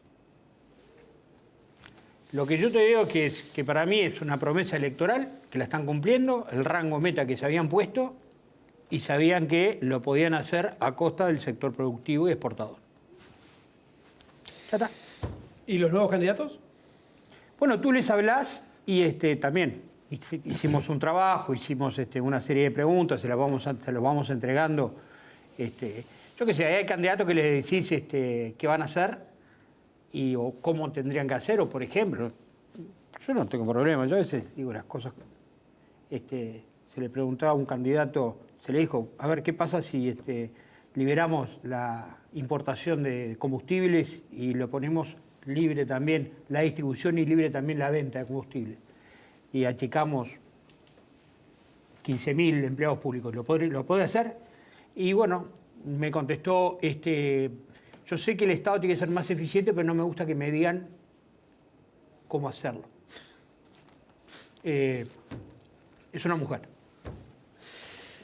D: Lo que yo te digo que para mí es una promesa electoral, que la están cumpliendo, el rango meta que se habían puesto y sabían que lo podían hacer a costa del sector productivo y exportador. Ya está.
B: ¿Y los nuevos candidatos?
D: Bueno, tú les hablás y también... Hicimos un trabajo, hicimos una serie de preguntas, se los vamos entregando. Yo qué sé, hay candidatos que les decís qué van a hacer o cómo tendrían que hacer, o por ejemplo, yo no tengo problema, yo a veces digo las cosas. Se le preguntaba a un candidato, se le dijo, a ver, ¿qué pasa si liberamos la importación de combustibles y lo ponemos libre también la distribución y libre también la venta de combustibles? Y achicamos 15.000 empleados públicos. ¿Lo puede hacer? Y bueno, me contestó, yo sé que el Estado tiene que ser más eficiente, pero no me gusta que me digan cómo hacerlo. Es una mujer.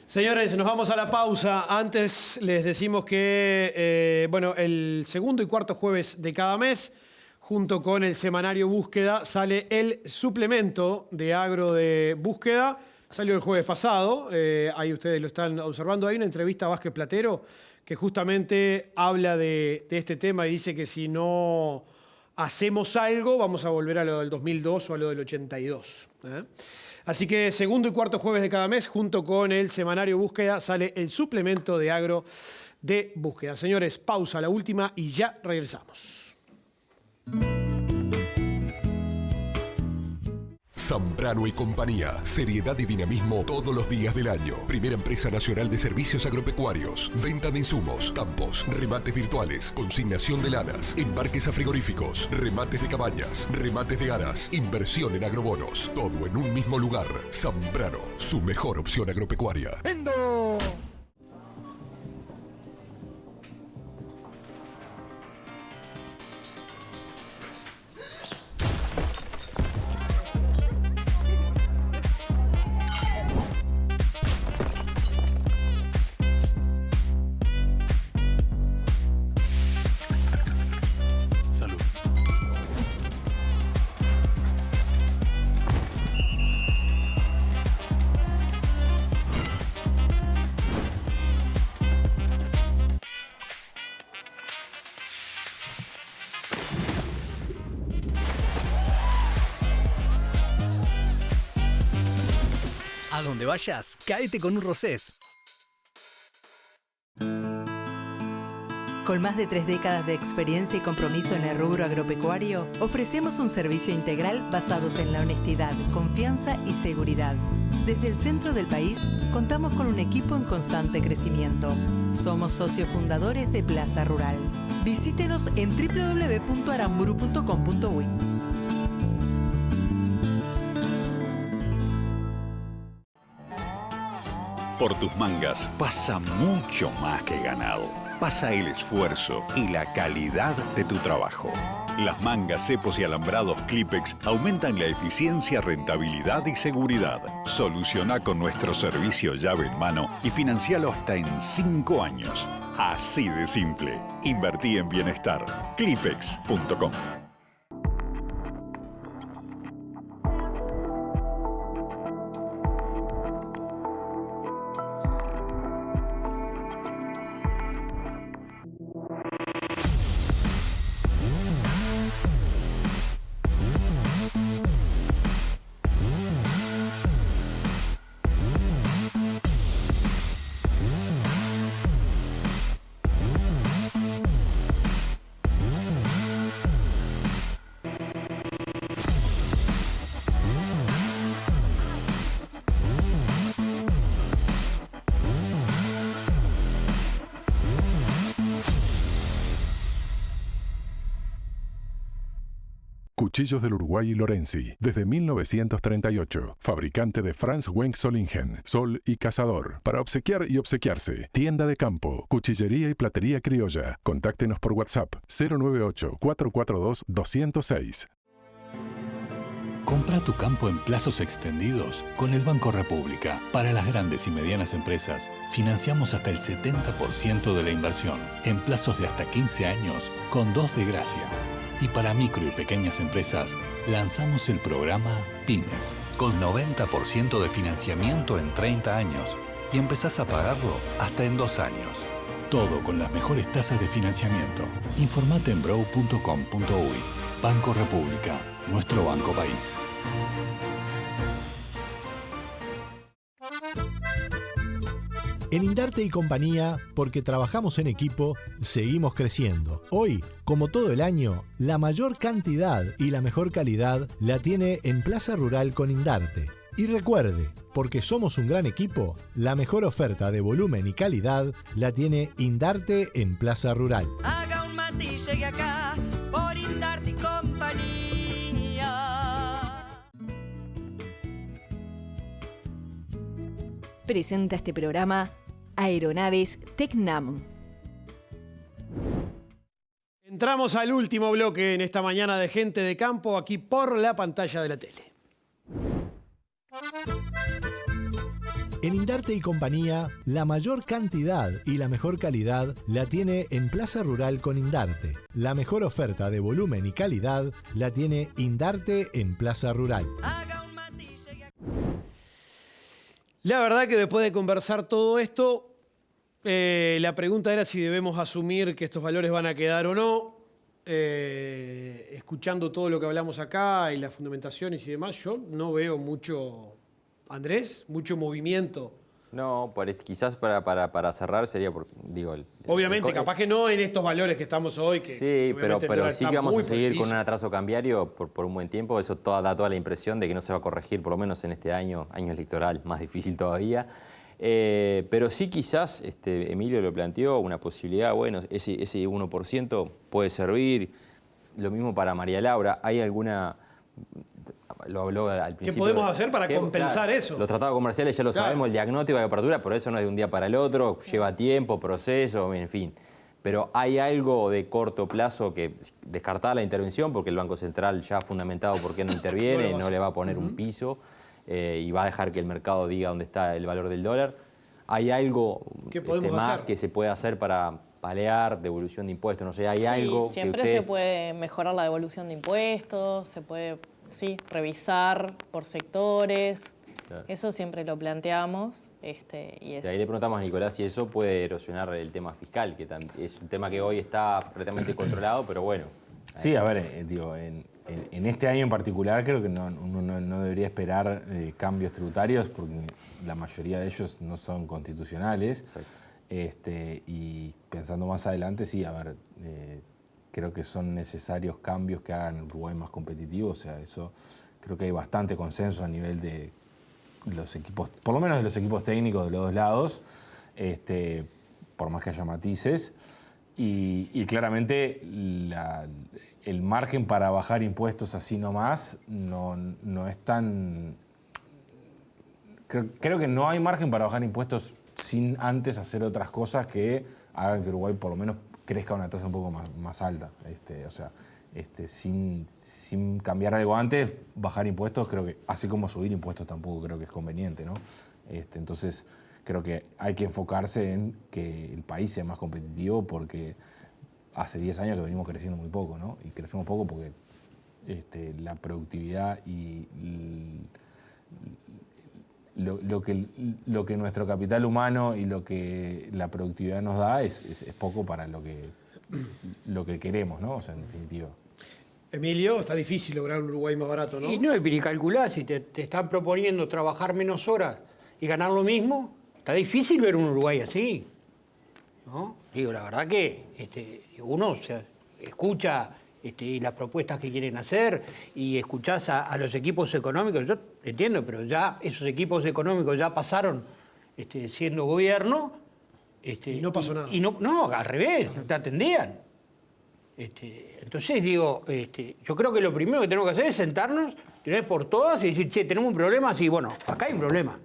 B: Señores, nos vamos a la pausa. Antes les decimos que el segundo y cuarto jueves de cada mes, junto con el semanario Búsqueda, sale el suplemento de Agro de Búsqueda. Salió el jueves pasado, ahí ustedes lo están observando. Hay una entrevista a Vázquez Platero que justamente habla de este tema y dice que si no hacemos algo, vamos a volver a lo del 2002 o a lo del 82. Así que segundo y cuarto jueves de cada mes, junto con el semanario Búsqueda, sale el suplemento de Agro de Búsqueda. Señores, pausa, la última y ya regresamos.
G: Zambrano y compañía. Seriedad y dinamismo todos los días del año. Primera empresa nacional de servicios agropecuarios. Venta de insumos, campos, remates virtuales, consignación de lanas, embarques a frigoríficos, remates de cabañas, remates de aras, inversión en agrobonos. Todo en un mismo lugar. Zambrano, su mejor opción agropecuaria.
K: A donde vayas, caete con un Rosés.
P: Con más de 3 décadas de experiencia y compromiso en el rubro agropecuario, ofrecemos un servicio integral basados en la honestidad, confianza y seguridad. Desde el centro del país, contamos con un equipo en constante crecimiento. Somos socios fundadores de Plaza Rural. Visítenos en www.aramburu.com.uy.
F: Por tus mangas pasa mucho más que ganado. Pasa el esfuerzo y la calidad de tu trabajo. Las mangas, cepos y alambrados Clipex aumentan la eficiencia, rentabilidad y seguridad. Soluciona con nuestro servicio llave en mano y financialo hasta en 5 años. Así de simple. Invertí en bienestar. Clipex.com.
C: Cuchillos del Uruguay y Lorenzi, desde 1938. Fabricante de Franz Wenck Solingen, Sol y Cazador. Para obsequiar y obsequiarse. Tienda de campo, cuchillería y platería criolla. Contáctenos por WhatsApp 098-442-206.
H: Compra tu campo en plazos extendidos con el Banco República. Para las grandes y medianas empresas, financiamos hasta el 70% de la inversión en plazos de hasta 15 años con 2 de gracia. Y para micro y pequeñas empresas, lanzamos el programa Pymes, con 90% de financiamiento en 30 años y empezás a pagarlo hasta en 2 años. Todo con las mejores tasas de financiamiento. Informate en brow.com.uy. Banco República, nuestro banco país.
I: En Indarte y Compañía, porque trabajamos en equipo, seguimos creciendo. Hoy, como todo el año, la mayor cantidad y la mejor calidad la tiene en Plaza Rural con Indarte. Y recuerde, porque somos un gran equipo, la mejor oferta de volumen y calidad la tiene Indarte en Plaza Rural.
J: Haga un mate y llegue acá por Indarte y Compañía.
L: Presenta este programa Aeronaves Tecnam.
B: Entramos al último bloque en esta mañana de Gente de Campo, aquí por la pantalla de la tele.
I: En Indarte y Compañía, la mayor cantidad y la mejor calidad la tiene en Plaza Rural con Indarte. La mejor oferta de volumen y calidad la tiene Indarte en Plaza Rural.
B: La verdad que después de conversar todo esto, la pregunta era si debemos asumir que estos valores van a quedar o no. Escuchando todo lo que hablamos acá y las fundamentaciones y demás, yo no veo mucho, Andrés, mucho movimiento.
E: No, quizás para cerrar sería,
B: Obviamente, capaz que no en estos valores que estamos hoy. Que
E: sí, pero sí que vamos a seguir con un
B: una
E: atraso cambiario por un buen tiempo. Eso da toda la impresión de que no se va a corregir, por lo menos en este año electoral, más difícil todavía. Pero sí quizás, Emilio lo planteó, una posibilidad, bueno, ese 1% puede servir. Lo mismo para María Laura. ¿Hay alguna...? Lo habló al principio.
B: ¿Qué podemos hacer para compensar eso?
E: Los tratados comerciales ya lo sabemos, el diagnóstico de apertura, pero eso no es de un día para el otro, lleva tiempo, proceso, en fin. Pero hay algo de corto plazo que descartar la intervención, porque el Banco Central ya ha fundamentado por qué no interviene, no le va a poner un piso y va a dejar que el mercado diga dónde está el valor del dólar. ¿Hay algo más que se puede hacer para paliar devolución de impuestos? No sé, ¿hay algo
O: siempre
E: que
O: se puede mejorar la devolución de impuestos, se puede... Sí, revisar por sectores, claro. Eso siempre lo planteamos.
E: Y ahí le preguntamos a Nicolás si eso puede erosionar el tema fiscal, que es un tema que hoy está prácticamente controlado, pero bueno.
N: Sí, a ver, en en este año en particular creo que uno no debería esperar cambios tributarios porque la mayoría de ellos no son constitucionales. Y pensando más adelante, sí, a ver, creo que son necesarios cambios que hagan Uruguay más competitivo. O sea, eso creo que hay bastante consenso a nivel de los equipos, por lo menos de los equipos técnicos de los dos lados, por más que haya matices. Y claramente el margen para bajar impuestos así nomás no es tan... Creo que no hay margen para bajar impuestos sin antes hacer otras cosas que hagan que Uruguay por lo menos crezca a una tasa un poco más alta. Sin cambiar algo antes, bajar impuestos, creo que, así como subir impuestos tampoco creo que es conveniente, ¿no? Entonces, creo que hay que enfocarse en que el país sea más competitivo porque hace 10 años que venimos creciendo muy poco, ¿no? Y crecemos poco porque la productividad y lo que nuestro capital humano y lo que la productividad nos da es poco para lo que queremos, ¿no? O sea, en definitiva.
B: Emilio, está difícil lograr un Uruguay más barato, ¿no?
D: Y no, y calcular, si te están proponiendo trabajar menos horas y ganar lo mismo, está difícil ver un Uruguay así, ¿no? Digo, la verdad que uno escucha las propuestas que quieren hacer y escuchás a los equipos económicos, yo entiendo, pero ya esos equipos económicos ya pasaron siendo gobierno.
B: Y no pasó nada.
D: Y no, al revés, no te atendían. Entonces digo, yo creo que lo primero que tenemos que hacer es sentarnos de una vez por todas y decir, che, tenemos un problema, sí, bueno, acá hay un problema,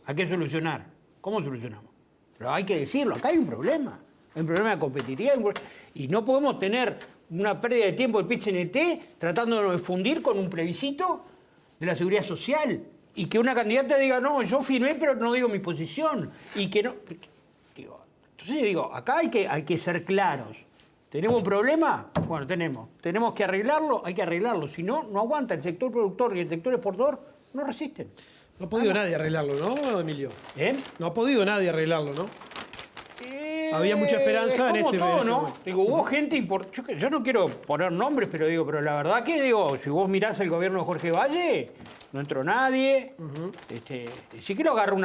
D: hay que solucionar. ¿Cómo solucionamos? Pero hay que decirlo, acá hay un problema de competitividad, y no podemos tener una pérdida de tiempo del PIT-CNT tratándonos de fundir con un plebiscito de la seguridad social y que una candidata diga, no, yo firmé pero no digo mi posición y que no... Entonces digo, acá hay que ser claros. ¿Tenemos un problema? Bueno, tenemos que arreglarlo, hay que arreglarlo. Si no, no aguanta. El sector productor y el sector exportador no resisten.
B: No ha podido nadie arreglarlo, ¿no, Emilio? No ha podido nadie arreglarlo, ¿no? Había mucha esperanza en este
D: todo, ¿no?
B: momento.
D: Digo, hubo gente yo no quiero poner nombres, pero la verdad que si vos mirás el gobierno de Jorge Valle, no entró nadie. Sí que lo agarró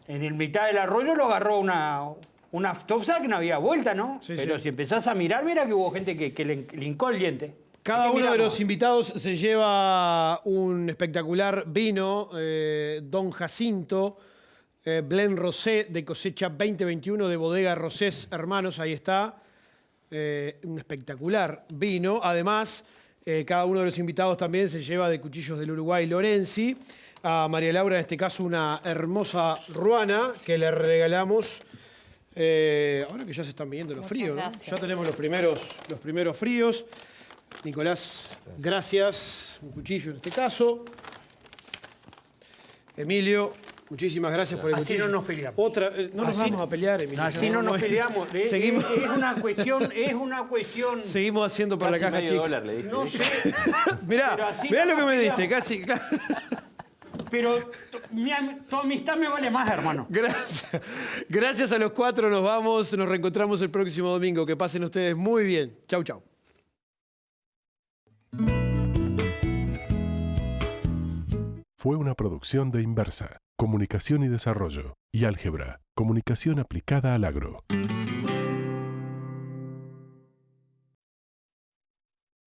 D: en el mitad del arroyo lo agarró una aftofsa que no había vuelta, ¿no?
B: Sí,
D: pero
B: sí.
D: si empezás a mirar, mira que hubo gente que le hincó el diente.
B: Cada uno de los invitados se lleva un espectacular vino, Don Jacinto, Blend Rosé de cosecha 2021 de Bodega Rosés Hermanos, ahí está. Un espectacular vino. Además, cada uno de los invitados también se lleva de Cuchillos del Uruguay Lorenzi. A María Laura, en este caso, una hermosa ruana que le regalamos. Ahora que ya se están midiendo los fríos, ¿no? Ya tenemos los primeros fríos. Nicolás, gracias. Un cuchillo en este caso. Emilio, muchísimas gracias por el cuchillo.
D: Así no nos peleamos.
B: No nos vamos a pelear, Emilio.
D: Así no nos peleamos.
B: Seguimos.
D: Es una cuestión.
B: Seguimos haciendo por la caja chica.
E: $10 le dije.
D: No sé.
B: Mirá lo que me diste, casi.
D: Pero tu amistad me vale más, hermano.
B: Gracias a los cuatro, nos vamos. Nos reencontramos el próximo domingo. Que pasen ustedes muy bien. Chau, chau.
C: Fue una producción de Inversa, Comunicación y Desarrollo, y Álgebra, Comunicación aplicada al agro.